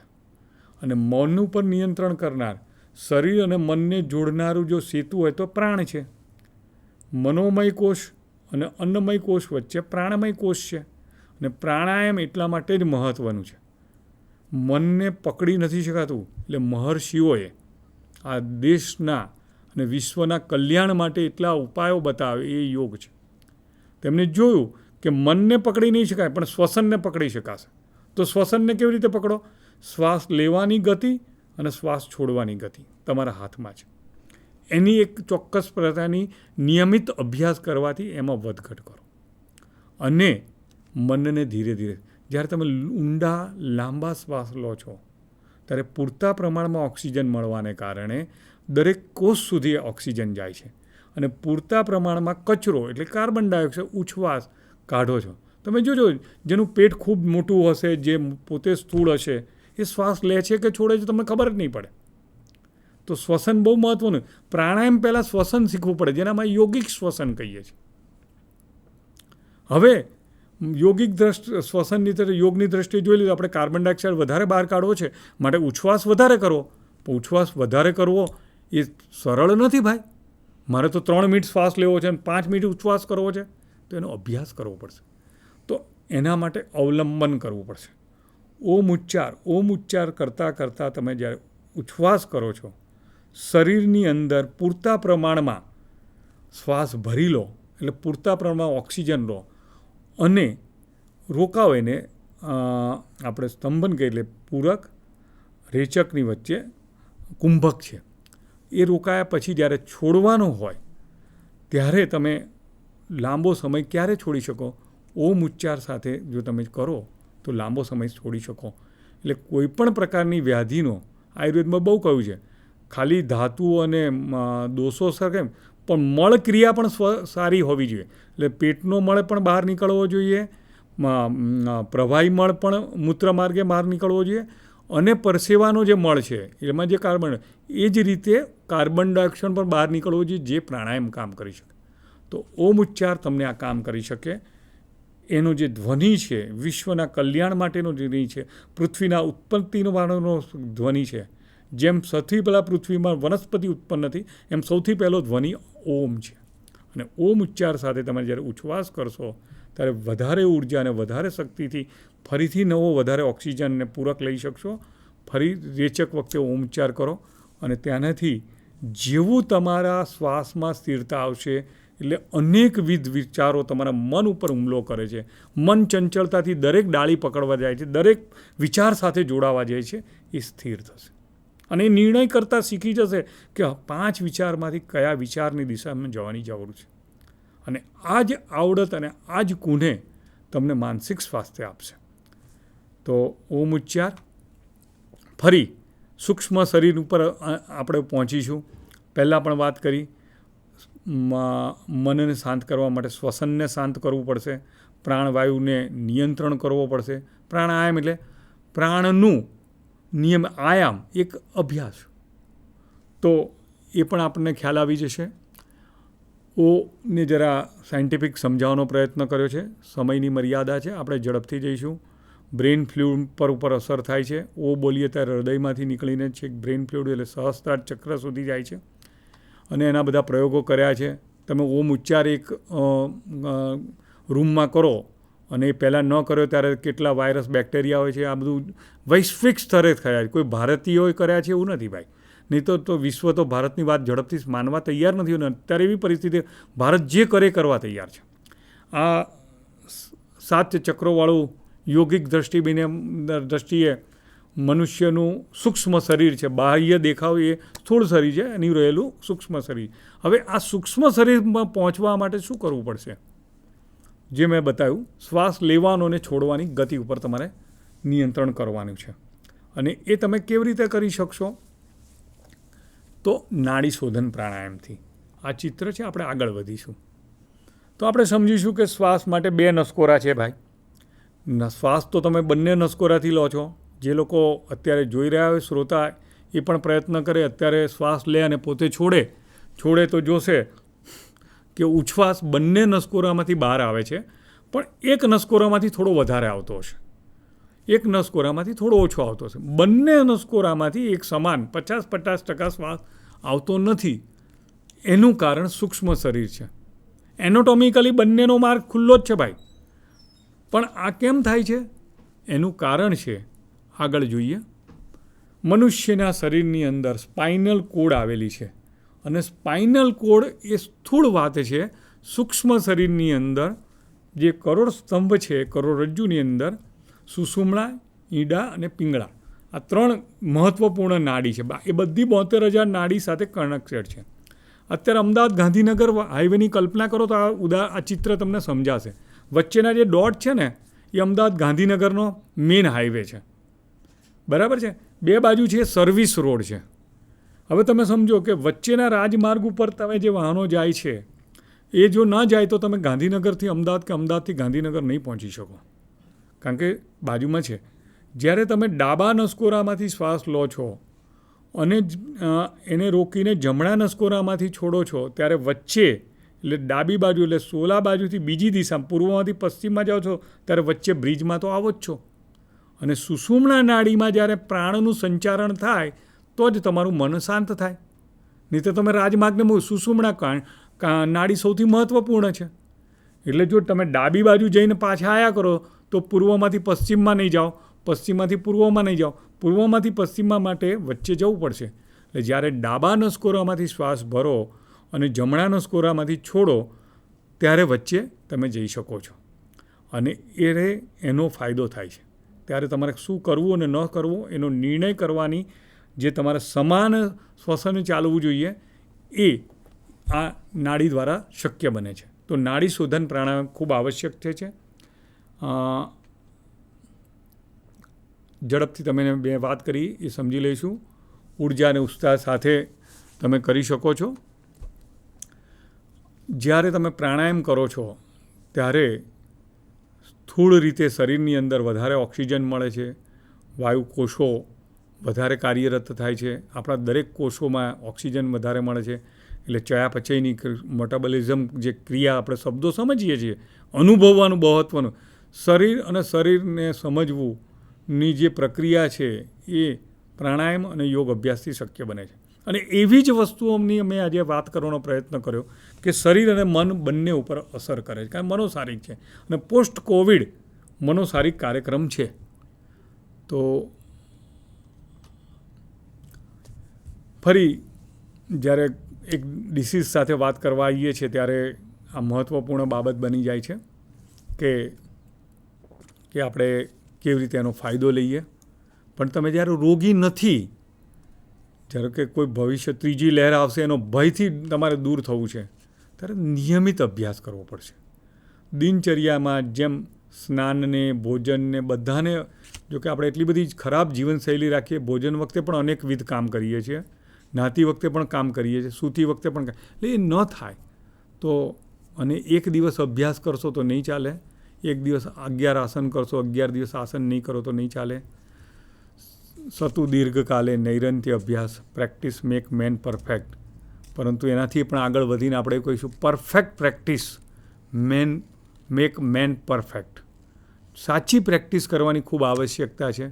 અને મન ઉપર નિયંત્રણ કરનાર, શરીર અને મનને જોડનારું જો સેતુ હોય તો પ્રાણ છે. મનોમય કોષ અને અન્નમય કોષ વચ્ચે પ્રાણમય કોષ છે. અને પ્રાણાયામ એટલા માટે જ મહત્ત્વનું છે. મનને પકડી નથી શકાતું, એટલે મહર્ષિઓએ આ દેશના અને વિશ્વના કલ્યાણ માટે એટલા ઉપાયો બતાવે એ યોગ છે. તેમણે જોયું કે મનને પકડી નહીં શકાય પણ શ્વસનને પકડી શકાશે. તો શ્વસનને કેવી રીતે પકડો? શ્વાસ લેવાની ગતિ અને શ્વાસ છોડવાની ગતિ તમારા હાથમાં છે. એની એક ચોક્કસ પ્રકારની નિયમિત અભ્યાસ કરવાથી એમાં વધઘટ કરો. અને મનને ધીરે ધીરે, જ્યારે તમે ઊંડા લાંબા શ્વાસ લો છો ત્યારે પૂરતા પ્રમાણમાં ઓક્સિજન મળવાને કારણે દરેક કોષ સુધી ઓક્સિજન જાય છે. અને પૂરતા પ્રમાણમાં કચરો એટલે કાર્બન ડાયોક્સાઇડ ઉચ્છવાસ કાઢો છો. તમે જોજો, જેનું પેટ ખૂબ મોટું હશે, જે પોતે સ્થૂળ હશે, એ શ્વાસ લે છે કે છોડે છે તમને ખબર જ નહીં પડે. તો શ્વસન બહુ મહત્ત્વનું. પ્રાણાયામ પહેલાં શ્વસન શીખવું પડે, જેનામાં યોગિક શ્વસન કહીએ છીએ. હવે યોગિક શ્વસનની યોગની દ્રષ્ટિએ જોઈ લીધું. આપણે કાર્બન ડાયોક્સાઇડ વધારે બહાર કાઢવો છે માટે ઉચ્છવાસ વધારે કરવો. પણ ઉચ્છવાસ વધારે કરવો એ સરળ નથી ભાઈ. મારે તો 3 મિનિટ શ્વાસ લેવો છે અને 5 મિનિટ ઉચ્છવાસ કરવો છે, તો એનો અભ્યાસ કરવો પડશે. તો એના માટે અવલંબન કરવું પડશે. ઓમ ઉચ્ચાર કરતાં કરતાં તમે જ્યારે ઉચ્છવાસ કરો છો, શરીરની અંદર પૂરતા પ્રમાણમાં શ્વાસ ભરી લો, એટલે પૂરતા પ્રમાણમાં ઓક્સિજન લો અને રોકાવો. એને આપણે સ્તંભન કહીએ, એટલે પૂરક રેચકની વચ્ચે કુંભક છે. એ રોકાયા પછી જ્યારે છોડવાનું હોય ત્યારે તમે લાંબો સમય ક્યારે છોડી શકો? ઓમ ઉચ્ચાર સાથે જો તમે કરો તો લાંબો સમય છોડી શકો. એટલે કોઈપણ પ્રકારની વ્યાધિનો આયુર્વેદમાં બહુ કહ્યું છે, ખાલી ધાતુઓ અને દોષો સરખે પણ મળ ક્રિયા પણ સારી હોવી જોઈએ. એટલે પેટનો મળ પણ બહાર નીકળવો જોઈએ, પ્રવાહી મળ પણ મૂત્ર માર્ગે બહાર નીકળવો જોઈએ, અને પરસેવાનો જે મળ છે એમાં જે કાર્બન, એ જ રીતે કાર્બન ડાયોક્સાઇડ પણ બહાર નીકળવો જોઈએ, જે પ્રાણાયામ કામ કરી શકે. તો ઓમ ઉચ્ચાર તમને આ કામ કરી શકે. એનો જે ધ્વનિ છે, વિશ્વના કલ્યાણ માટેનો ધ્વનિ છે, પૃથ્વીના ઉત્પત્તિનો ધ્વનિ છે. જેમ સૌથી પહેલાં પૃથ્વીમાં વનસ્પતિ ઉત્પન્ન થઈ, એમ સૌથી પહેલો ધ્વનિ ઓમ છે. અને ઓમ ઉચ્ચાર સાથે તમે જ્યારે ઉચ્છવાસ કરશો ત્યારે વધારે ઉર્જા અને વધારે શક્તિથી ફરીથી નવો વધારે ઓક્સિજનને પૂરક લઈ શકશો. ફરી રેચક વખતે ઓમ ઉચ્ચાર કરો અને ત્યાંથી જેવું તમારા શ્વાસમાં સ્થિરતા આવશે, એટલે અનેકવિધ વિચારો તમારા મન ઉપર હુમલો કરે છે. મન ચંચળતાથી દરેક ડાળી પકડવા જાય છે, દરેક વિચાર સાથે જોડાવા જાય છે, એ સ્થિર થશે. અને એ નિર્ણય કરતાં શીખી જશે કે 5 વિચારમાંથી કયા વિચારની દિશામાં જવાની જરૂર છે. અને આ જ આવડત અને આ જ કુને તમને માનસિક સ્વાસ્થ્ય આપશે. તો ઓમ ઉચ્ચાર. ફરી સૂક્ષ્મ શરીર ઉપર આપણે પહોંચીશું. પહેલાં પણ વાત કરી, મનને શાંત કરવા માટે શ્વસનને શાંત કરવું પડશે, પ્રાણવાયુને નિયંત્રણ કરવો પડશે. પ્રાણાયામ એટલે પ્રાણનું નિયમ, આયામ એક અભ્યાસ. તો એ પણ આપણને ખ્યાલ આવી જશે. ઓને જરા સાયન્ટિફિક સમજાવવાનો પ્રયત્ન કર્યો છે. સમયની મર્યાદા છે, આપણે ઝડપથી જઈશું. બ્રેઇન ફ્લૂઇડ ઉપર અસર થાય છે. ઓ બોલીએ ત્યારે હૃદયમાંથી નીકળીને છેક બ્રેઇન ફ્લૂઇડ એટલે સહસ્ત્રાર ચક્ર સુધી જાય છે. અને એના બધા પ્રયોગો કર્યા છે. તમે ઓમ ઉચ્ચાર એક રૂમમાં કરો અને એ પહેલાં ન કર્યો ત્યારે કેટલા વાયરસ બેક્ટેરિયા હોય છે, આ બધું વૈશ્વિક સ્તરે થયા છે. કોઈ ભારતીયોએ કર્યા છે એવું નથી ભાઈ. નહીં તો વિશ્વ તો ભારતની વાત ઝડપથી માનવા તૈયાર નથી. અને અત્યારે એવી પરિસ્થિતિ, ભારત જે કરે કરવા તૈયાર છે. આ 7 ચક્રોવાળું યોગિક દ્રષ્ટિએ મનુષ્યનું સૂક્ષ્મ શરીર છે. બાહ્ય દેખાવ એ સ્થૂળ શરીર છે, એની રહેલું સૂક્ષ્મ શરીર. હવે આ સૂક્ષ્મ શરીરમાં પહોંચવા માટે શું કરવું પડશે? જે મેં બતાવ્યું, શ્વાસ લેવાનો અને છોડવાની ગતિ ઉપર તમારે નિયંત્રણ કરવાનું છે. અને એ તમે કેવી રીતે કરી શકશો? તો નાડી શોધન પ્રાણાયામથી. આ ચિત્ર છે, આપણે આગળ વધીશું. તો આપણે સમજીશું કે શ્વાસ માટે 2 નસકોરા છે ભાઈ. શ્વાસ તો તમે બંને નસકોરાથી લો છો. જે લોકો અત્યારે જોઈ રહ્યા હોય, શ્રોતા, એ પણ પ્રયત્ન કરે, અત્યારે શ્વાસ લે અને પોતે છોડે તો જોશે કે ઉચ્છ્વાસ બંને નસકોરામાંથી બહાર આવે છે, પણ એક નસકોરામાંથી થોડો વધારે આવતો હશે. એક નસકોરામાંથી થોડો ઓછો આવતો હશે. બંને નસકોરામાંથી એક સમાન 50% શ્વાસ આવતો નથી. એનું કારણ સૂક્ષ્મ શરીર છે. એનોટોમિકલી બંનેનો માર્ગ ખુલ્લો જ છે ભાઈ, પણ આ કેમ થાય છે એનું કારણ છે, આગળ જોઈએ. મનુષ્યના શરીરની અંદર સ્પાઇનલ કોડ આવેલી છે, અને સ્પાઇનલ કોડ એ સ્થૂળ વાત છે. સૂક્ષ્મ શરીરની અંદર જે કરોડ સ્તંભ છે, કરોડરજ્જુની અંદર સુષુમ્ણા, ઈડા અને પિંગળા, આ 3 મહત્ત્વપૂર્ણ નાડી છે. એ બધી 72,000 નાડી સાથે કનેક્ટેડ છે. અત્યારે અમદાવાદ ગાંધીનગર હાઈવેની કલ્પના કરો તો આ ચિત્ર તમને સમજાશે. વચ્ચેના જે ડોટ છે ને એ અમદાવાદ ગાંધીનગરનો મેઇન હાઈવે છે, બરાબર છે. 2 બાજુ છે સર્વિસ રોડ છે. હવે તમે સમજો કે વચ્ચેના રાજમાર્ગ ઉપર તમે જે વાહનો જાય છે એ જો ન જાય તો તમે ગાંધીનગરથી અમદાવાદ કે અમદાવાદથી ગાંધીનગર નહીં પહોંચી શકો, કારણ કે બાજુમાં છે. જ્યારે તમે ડાબા નસકોરામાંથી શ્વાસ લો છો અને એને રોકીને જમણા નસકોરામાંથી છોડો છો, ત્યારે વચ્ચે એટલે ડાબી બાજુ એટલે 16 બાજુથી બીજી દિશા પૂર્વમાંથી પશ્ચિમમાં જાઓ છો ત્યારે વચ્ચે બ્રિજમાં તો આવો જ છો. અને સુષુમ્ણા નાડીમાં જ્યારે પ્રાણનું સંચારણ થાય તો જ તમારું મન શાંત થાય. નહીં તો તમે રાજમાર્ગને સુષુમ્ણા નાડી સૌથી મહત્ત્વપૂર્ણ છે. એટલે જો તમે ડાબી બાજુ જઈને પાછા આવ્યા કરો તો પૂર્વમાંથી પશ્ચિમમાં નહીં જાઓ, પશ્ચિમમાંથી પૂર્વમાં નહીં જાઓ, પૂર્વમાંથી પશ્ચિમમાં માટે વચ્ચે જવું પડશે. એટલે જ્યારે ડાબા નસકોરામાંથી શ્વાસ ભરો અને જમણા નસકોરામાંથી છોડો ત્યારે વચ્ચે તમે જઈ શકો છો. અને એનો ફાયદો થાય છે. ત્યારે તમારે શું કરવું અને ન કરવું એનો નિર્ણય કરવાની જે તમારે સમાન શ્વસન ચાલવું જોઈએ એ આ નાડી દ્વારા શક્ય બને છે. તો નાડી શોધન પ્રાણાયામ ખૂબ આવશ્યક છે. ઝડપથી તમે બે વાત કરી એ સમજી લઈશું. ઉર્જા અને ઉત્સાહ સાથે તમે કરી શકો છો. જ્યારે તમે પ્રાણાયામ કરો છો ત્યારે સ્થૂળ રીતે શરીરની અંદર વધારે ઓક્સિજન મળે છે, વાયુ કોષો વધારે કાર્યરત થાય છે. આપણા દરેક કોષોમાં ઓક્સિજન વધારે મળે છે. એટલે ચયાપચયની મેટાબોલિઝમ જે ક્રિયા આપણે શબ્દો સમજીએ છીએ, અનુભવવાનું મહત્ત્વનું, શરીર અને શરીરને સમજવુંની જે પ્રક્રિયા છે એ પ્રાણાયામ અને યોગ અભ્યાસથી શક્ય બને છે. અને એવી જ વસ્તુઓની મેં આજે વાત કરવાનો પ્રયત્ન કર્યો કે શરીર અને મન બંને ઉપર અસર કરે છે. કારણ મનોશારીરિક છે અને પોસ્ટ કોવિડ મનોશારીરિક કાર્યક્રમ છે. તો ફરી જ્યારે એક ડિસીઝ સાથે વાત કરવા આવીએ છીએ ત્યારે આ મહત્ત્વપૂર્ણ બાબત બની જાય છે કે આપણે કેવી રીતે એનો ફાયદો લઈએ. પણ તમે જ્યારે રોગી નથી, જ્યારે કે કોઈ ભવિષ્ય ત્રીજી લહેર આવશે એનો ભયથી તમારે દૂર થવું છે, ત્યારે નિયમિત અભ્યાસ કરવો પડશે. દિનચર્યામાં જેમ સ્નાનને, ભોજનને બધાને, જો કે આપણે એટલી બધી ખરાબ જીવનશૈલી રાખીએ, ભોજન વખતે પણ અનેકવિધ કામ કરીએ છીએ, નહાતી વખતે પણ કામ કરીએ છીએ, સૂતી વખતે પણ એટલે એ ન થાય તો, અને એક દિવસ અભ્યાસ કરશો તો નહીં ચાલે, એક દિવસ 11 આસન કરશો, 11 દિવસ આસન નહીં કરો તો નહીં ચાલે. સતુ દીર્ઘકાલે નૈરંત્ય અભ્યાસ, પ્રેક્ટિસ મેક મેન પરફેક્ટ. પરંતુ એનાથી પણ આગળ વધીને આપણે કહીશું perfect practice make main perfect. સાચી પ્રેક્ટિસ કરવાની ખૂબ આવશ્યકતા છે.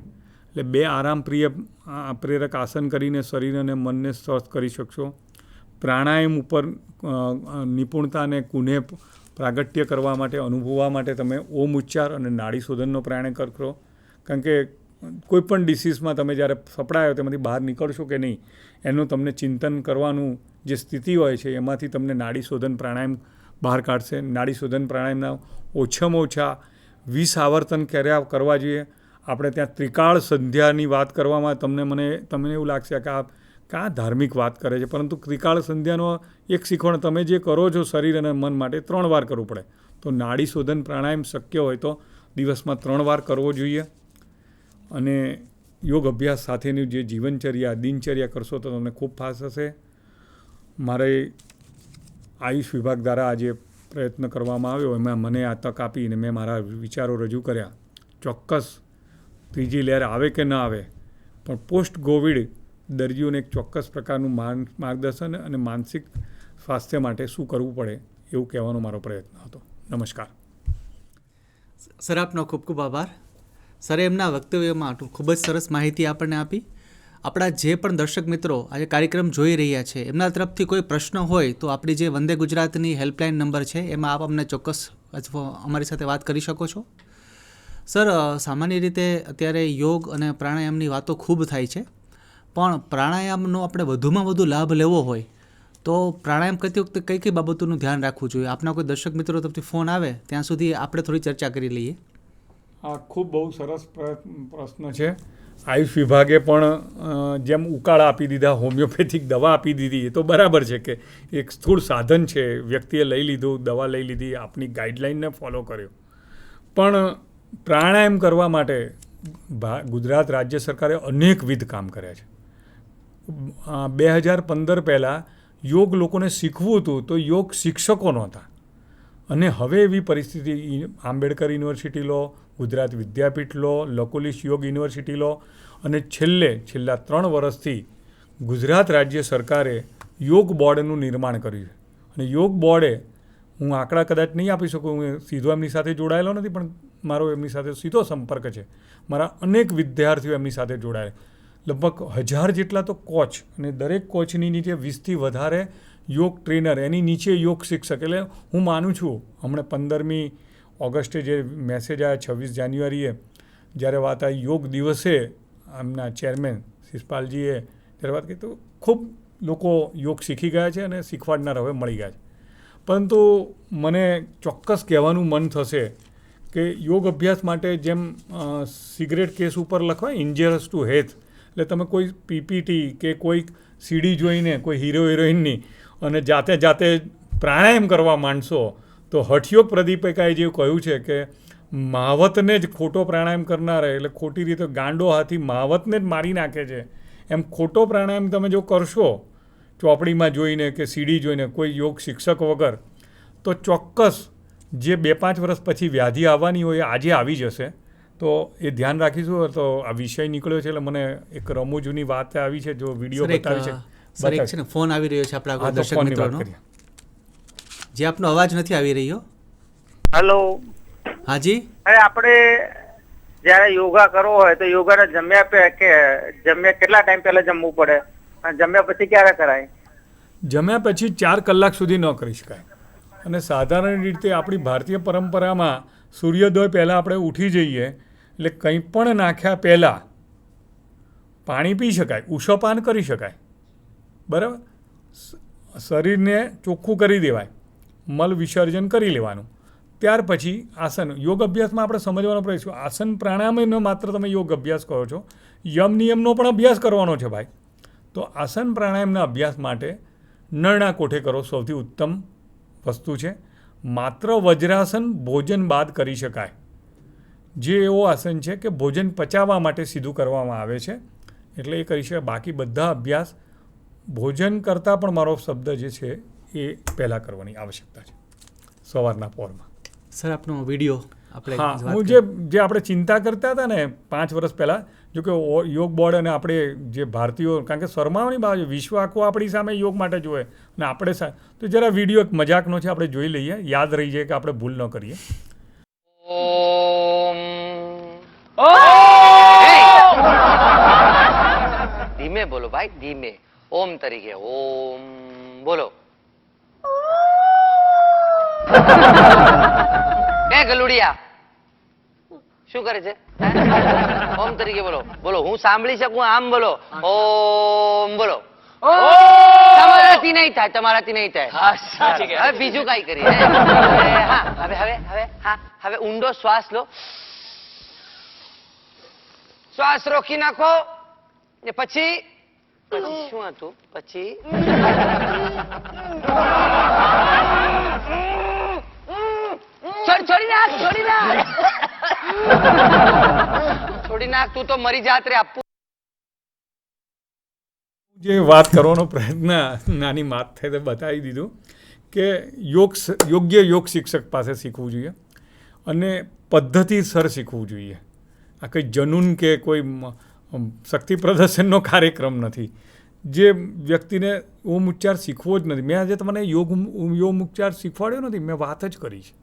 એટલે 2 આરામ પ્રેરક આસન કરીને શરીર અને મનને સ્વસ્થ કરી શકશો. પ્રાણાયામ ઉપર નિપુણતાને કુને પ્રાગટ્ય કરવા માટે, અનુભવવા માટે તમે ઓમ ઉચ્ચાર અને નાડી શોધનનો પ્રાણાયામ કરો. કારણ કે કોઈ પણ ડિસીઝમાં તમે જ્યારે સપડાયો તેમાંથી બહાર નીકળશો કે નહીં એનું તમને ચિંતન કરવાનું જે સ્થિતિ હોય છે એમાંથી તમને નાડી શોધન પ્રાણાયામ બહાર કાઢશે. નાડી શોધન પ્રાણાયામના ઓછામાં ઓછા 20 આવર્તન કરવા જોઈએ. આપણે ત્યાં ત્રિકાળ સંધ્યાની વાત કરવામાં તમને એવું લાગશે કે આ ધાર્મિક વાત કરે છે, પરંતુ ત્રિકાળ સંધ્યાનો એક શીખવણ તમે જે કરો છો શરીર અને મન માટે 3 વાર કરવું પડે. તો નાડી શોધન પ્રાણાયામ શક્ય હોય તો દિવસમાં 3 વાર કરવો જોઈએ. અને યોગ અભ્યાસ સાથેની જે દિનચર્યા કરશો તો તમને ખૂબ ફાસ હશે. મારે આયુષ વિભાગ દ્વારા આજે પ્રયત્ન કરવામાં આવ્યો, એમાં મને આ તક આપીને મેં મારા વિચારો રજૂ કર્યા. ચોક્કસ ત્રીજી લહેર આવે કે ન આવે, પણ પોસ્ટ કોવિડ દર્દીઓને એક ચોક્કસ પ્રકારનું માર્ગદર્શન અને માનસિક સ્વાસ્થ્ય માટે શું કરવું પડે એવું કહેવાનો મારો પ્રયત્ન હતો. નમસ્કાર. સર, આપનો ખૂબ ખૂબ આભાર. સરે એમના વક્તવ્યમાં ખૂબ જ સરસ માહિતી આપણને આપી. આપણા જે પણ દર્શક મિત્રો આજે કાર્યક્રમ જોઈ રહ્યા છે એમના તરફથી કોઈ પ્રશ્ન હોય તો આપણી જે વંદે ગુજરાતની હેલ્પલાઇન નંબર છે એમાં આપ અમને ચોક્કસ અથવા અમારી સાથે વાત કરી શકો છો. સર, સામાન્ય રીતે અત્યારે યોગ અને પ્રાણાયામની વાતો ખૂબ થાય છે, પણ પ્રાણાયામનો આપણે વધુમાં વધુ લાભ લેવો હોય તો પ્રાણાયામ કરતી વખતે કઈ કઈ બાબતોનું ધ્યાન રાખવું જોઈએ? આપના કોઈ દર્શક મિત્રો તરફથી ફોન આવે ત્યાં સુધી આપણે થોડી ચર્ચા કરી લઈએ. આ ખૂબ બહુ સરસ પ્રશ્ન છે. આયુષ વિભાગે પણ જેમ ઉકાળા આપી દીધા, હોમિયોપેથિક દવા આપી દીધી, એ તો બરાબર છે કે એક સ્થૂળ સાધન છે, વ્યક્તિએ લઈ લીધું, દવા લઈ લીધી, આપની ગાઈડલાઇનને ફોલો કર્યો. પણ પ્રાણાયામ કરવા માટે ગુજરાત રાજ્ય સરકારે અનેકવિધ કામ કર્યા છે. 2015 પહેલાં યોગ લોકોને શીખવું હતું તો યોગ શિક્ષકો નહોતા, અને હવે એવી પરિસ્થિતિ આંબેડકર યુનિવર્સિટી લો, ગુજરાત વિદ્યાપીઠ લો, લકુલિશ યોગ યુનિવર્સિટી લો, અને છેલ્લા 3 વર્ષથી ગુજરાત રાજ્ય સરકારે યોગ બોર્ડનું નિર્માણ કર્યું છે. અને યોગ બોર્ડે, હું આંકડા કદાચ નહીં આપી શકું, હું સીધો એમની સાથે જોડાયેલો નથી, પણ મારો એમની સાથે સીધો સંપર્ક છે. મારા અનેક વિદ્યાર્થીઓ એમની સાથે જોડાયેલા, લગભગ 1000 જેટલા તો કોચ, અને દરેક કોચની નીચે 20થી વધારે યોગ ટ્રેનર, એની નીચે યોગ શિક્ષક. એટલે હું માનું છું, હમણાં 15મી ઓગસ્ટે જે મેસેજ આવ્યા, 26 જાન્યુઆરીએ જ્યારે વાત આવી યોગ દિવસે, એમના ચેરમેન શિષપાલજીએ જ્યારે વાત કરી, તો ખૂબ લોકો યોગ શીખી ગયા છે અને શીખવાડનાર હવે મળી ગયા છે. પરંતુ મને ચોક્કસ કહેવાનું મન થશે કે યોગ અભ્યાસ માટે જેમ સિગરેટ કેસ ઉપર લખવાય ઇન્જરિયસ ટુ હેલ્થ, એટલે તમે કોઈ પીપીટી કે કોઈ સીડી જોઈને કોઈ હીરો હિરોઈનની અને જાતે પ્રાણાયામ કરવા માંડશો તો હઠયોગ પ્રદીપિકાએ જેવું કહ્યું છે કે મહાવતને જ ખોટો પ્રાણાયામ કરનાર, એટલે ખોટી રીતે ગાંડો હાથી મહાવતને જ મારી નાખે છે, એમ ખોટો પ્રાણાયામ તમે જો કરશો ચોપડીમાં જોઈને કે સીડી જોઈને કોઈ યોગ શિક્ષક વગર, તો ચોક્કસ જે 2-5 વર્ષ પછી વ્યાધિ આવવાની હોય એ આજે આવી જશે. તો એ ધ્યાન રાખીશું. તો આ વિષય નીકળ્યો છે એટલે મને એક રમૂજની વાત આવી છે, જો વિડીયો બતાવી છે. સર, એક છે ને ફોન આવી રહ્યો છે આપણા દર્શક મિત્રોનો, જે આપનો અવાજ નથી આવી રહ્યો. હેલો. હાજી. અરે આપણે જ્યારે યોગા કરવો હોય તો યોગાને જમ્યા કેટલા ટાઈમ પહેલા જમવું પડે અને જમ્યા પછી ક્યારે કરાય? જમ્યા પછી 4 કલાક સુધી ન કરી શકાય. અને સાધારણ રીતે આપણી ભારતીય પરંપરામાં સૂર્યોદય પહેલાં આપણે ઉઠી જઈએ એટલે કંઈ પણ નાખ્યા પહેલાં પાણી પી શકાય, ઉષોપાન કરી શકાય, બરાબર. શરીરને ચોખ્ખું કરી દેવાય, મલ વિસર્જન કરી લેવાનું. ત્યાર પછી આસન. યોગ અભ્યાસમાં આપણે સમજવાનો પ્રયાસ કરો, આસન પ્રાણાયામનો માત્ર તમે યોગ અભ્યાસ કરો છો, યમ નિયમનો પણ અભ્યાસ કરવાનો છે ભાઈ. તો આસન પ્રાણાયામના અભ્યાસ માટે નળના કોઠે કરો, સૌથી ઉત્તમ વસ્તુ છે. માત્ર વજ્રાસન ભોજન બાદ કરી શકાય, જે એવો આસન છે કે ભોજન પચાવવા માટે સીધું કરવામાં આવે છે, એટલે એ કરી શકાય. બાકી બધા અભ્યાસ ભોજન કરતાં પણ મારો શબ્દ જે છે એ પહેલાં કરવાની આવશ્યકતા છે, સવારના પહોરમાં. સર, આપનો વિડીયો આપણે, હા, હું જે આપણે ચિંતા કરતા હતા ને 5 વર્ષ પહેલાં, જો કે યોગ બોર્ડ અને આપણે જે ભારતીયો, કારણ કે શરમાવાની બાબત, વિશ્વ આખું આપણી સામે યોગ માટે જોવે અને આપણે તો જરા વિડીયો એક મજાકનો છે, આપણે જોઈ લઈએ, યાદ રહી જાય કે આપણે ભૂલ ન કરીએ. ધીમે બોલો ભાઈ, ધીમે. ઓમ તરીકે ઓમ બોલો. એ ગલુડિયા શું કરે છે? ઓમ તરીકે બોલો. બોલો, હું સાંભળી શકું આમ બોલો. ઓમ બોલો. તમારાથી નહીં થાય, તમારાથી નહીં થાય. હવે બીજું કઈ કરીએ. હા, હવે ઊંડો શ્વાસ લો. શ્વાસ રોકી નાખો. ને પછી શું હતું? પછી છોડી નાખ. તું તો મરી જાત રે આપું. જે વાત કરવાનો પ્રયત્ન નાની માત થઈ તે બતાવી દીધું કે યોગ્ય યોગ શિક્ષક પાસે શીખવું જોઈએ અને પદ્ધતિસર શીખવું જોઈએ. આ કંઈ જનૂન કે કોઈ શક્તિ પ્રદર્શનનો કાર્યક્રમ નથી. જે વ્યક્તિને ઓમ ઉચ્ચાર શીખવો જ નથી, મેં આજે તમને યોગ ઉચ્ચાર શીખવાડ્યો નથી, મેં વાત જ કરી છે,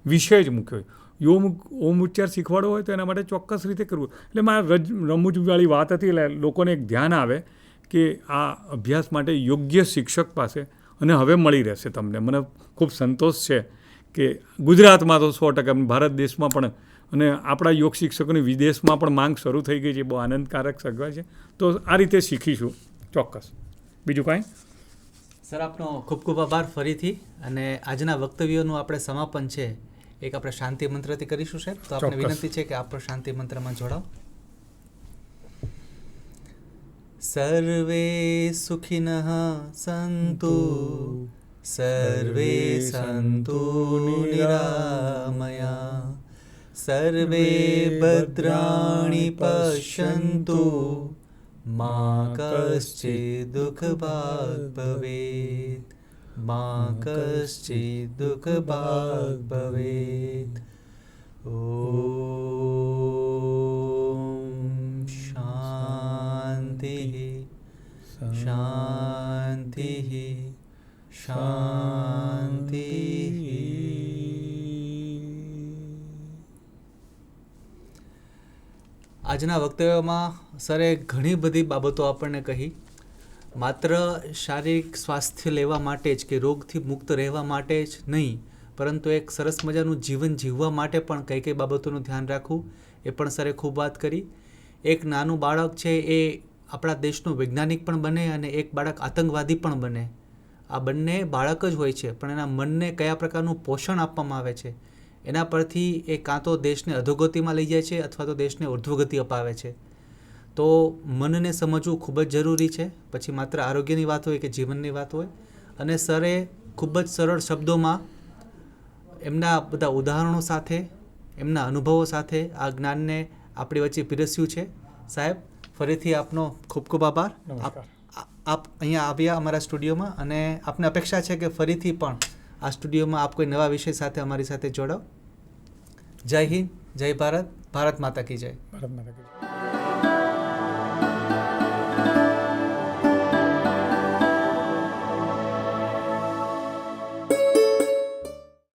વિષય જ મૂક્યો. ઓમ ઉચ્ચાર શીખવાડવો હોય તો એના માટે ચોક્કસ રીતે કરવું. એટલે મારા રમૂજવાળી વાત હતી, એટલે લોકોને એક ધ્યાન આવે કે આ અભ્યાસ માટે યોગ્ય શિક્ષક પાસે અને હવે મળી રહેશે તમને. મને ખૂબ સંતોષ છે કે ગુજરાતમાં તો 100%, ભારત દેશમાં પણ, અને આપણા યોગ શિક્ષકોની વિદેશમાં પણ માંગ શરૂ થઈ ગઈ છે. બહુ આનંદકારક સગવડ છે. તો આ રીતે શીખીશું ચોક્કસ. બીજું કાંઈ? સર, આપનો ખૂબ ખૂબ આભાર ફરીથી. અને આજના વક્તવ્યોનું આપણે સમાપન છે એક આપણે શાંતિ મંત્રથી કરીશું સાહેબ. તો આપણે ચોક્કસ. વિનંતી છે કે આપ શાંતિ મંત્રમાં જોડાઓ. સર્વે સુખિનઃ સંતુ, સર્વે સંતુ નિરામયા, સર્વે ભદ્રાણિ પશ્યન્તુ, મા કશ્ચિદ દુઃખ ભાગ ભવેત, મા કશ્ચિદ દુઃખ ભાગ ભવેત. ઓમ શાંતિ શાંતિ શાંતિ. આજના વક્તવ્યમાં સરે ઘણી બધી બાબતો આપણને કહી. માત્ર શારીરિક સ્વાસ્થ્ય લેવા માટે જ કે રોગથી મુક્ત રહેવા માટે જ નહીં, પરંતુ એક સરસ મજાનું જીવન જીવવા માટે પણ કઈ કઈ બાબતોનું ધ્યાન રાખવું એ પણ સરે ખૂબ વાત કરી. એક નાનું બાળક છે એ આપણા દેશનું વૈજ્ઞાનિક પણ બને અને એક બાળક આતંકવાદી પણ બને. આ બંને બાળક જ હોય છે, પણ એના મનને કયા પ્રકારનું પોષણ આપવામાં આવે છે એના પરથી એ કાં તો દેશને અધોગતિમાં લઈ જાય છે અથવા તો દેશને ઉર્ધ્વગતિ અપાવે છે. તો મનને સમજવું ખૂબ જ જરૂરી છે. પછી માત્ર આરોગ્યની વાત હોય કે જીવનની વાત હોય. અને સરે ખૂબ જ સરળ શબ્દોમાં એમના બધા ઉદાહરણો સાથે, એમના અનુભવો સાથે આ જ્ઞાનને આપણી વચ્ચે પીરસ્યું છે. સાહેબ, ફરીથી આપનો ખૂબ ખૂબ આભાર. આપ અહીંયા આવ્યા અમારા સ્ટુડિયોમાં, અને આપને અપેક્ષા છે કે ફરીથી પણ આ સ્ટુડિયોમાં આપ કોઈ નવા વિષય સાથે અમારી સાથે જોડાઓ. જય હિન્દ, જય ભારત, ભારત માતા કી જય. ભારત માતા કી જય.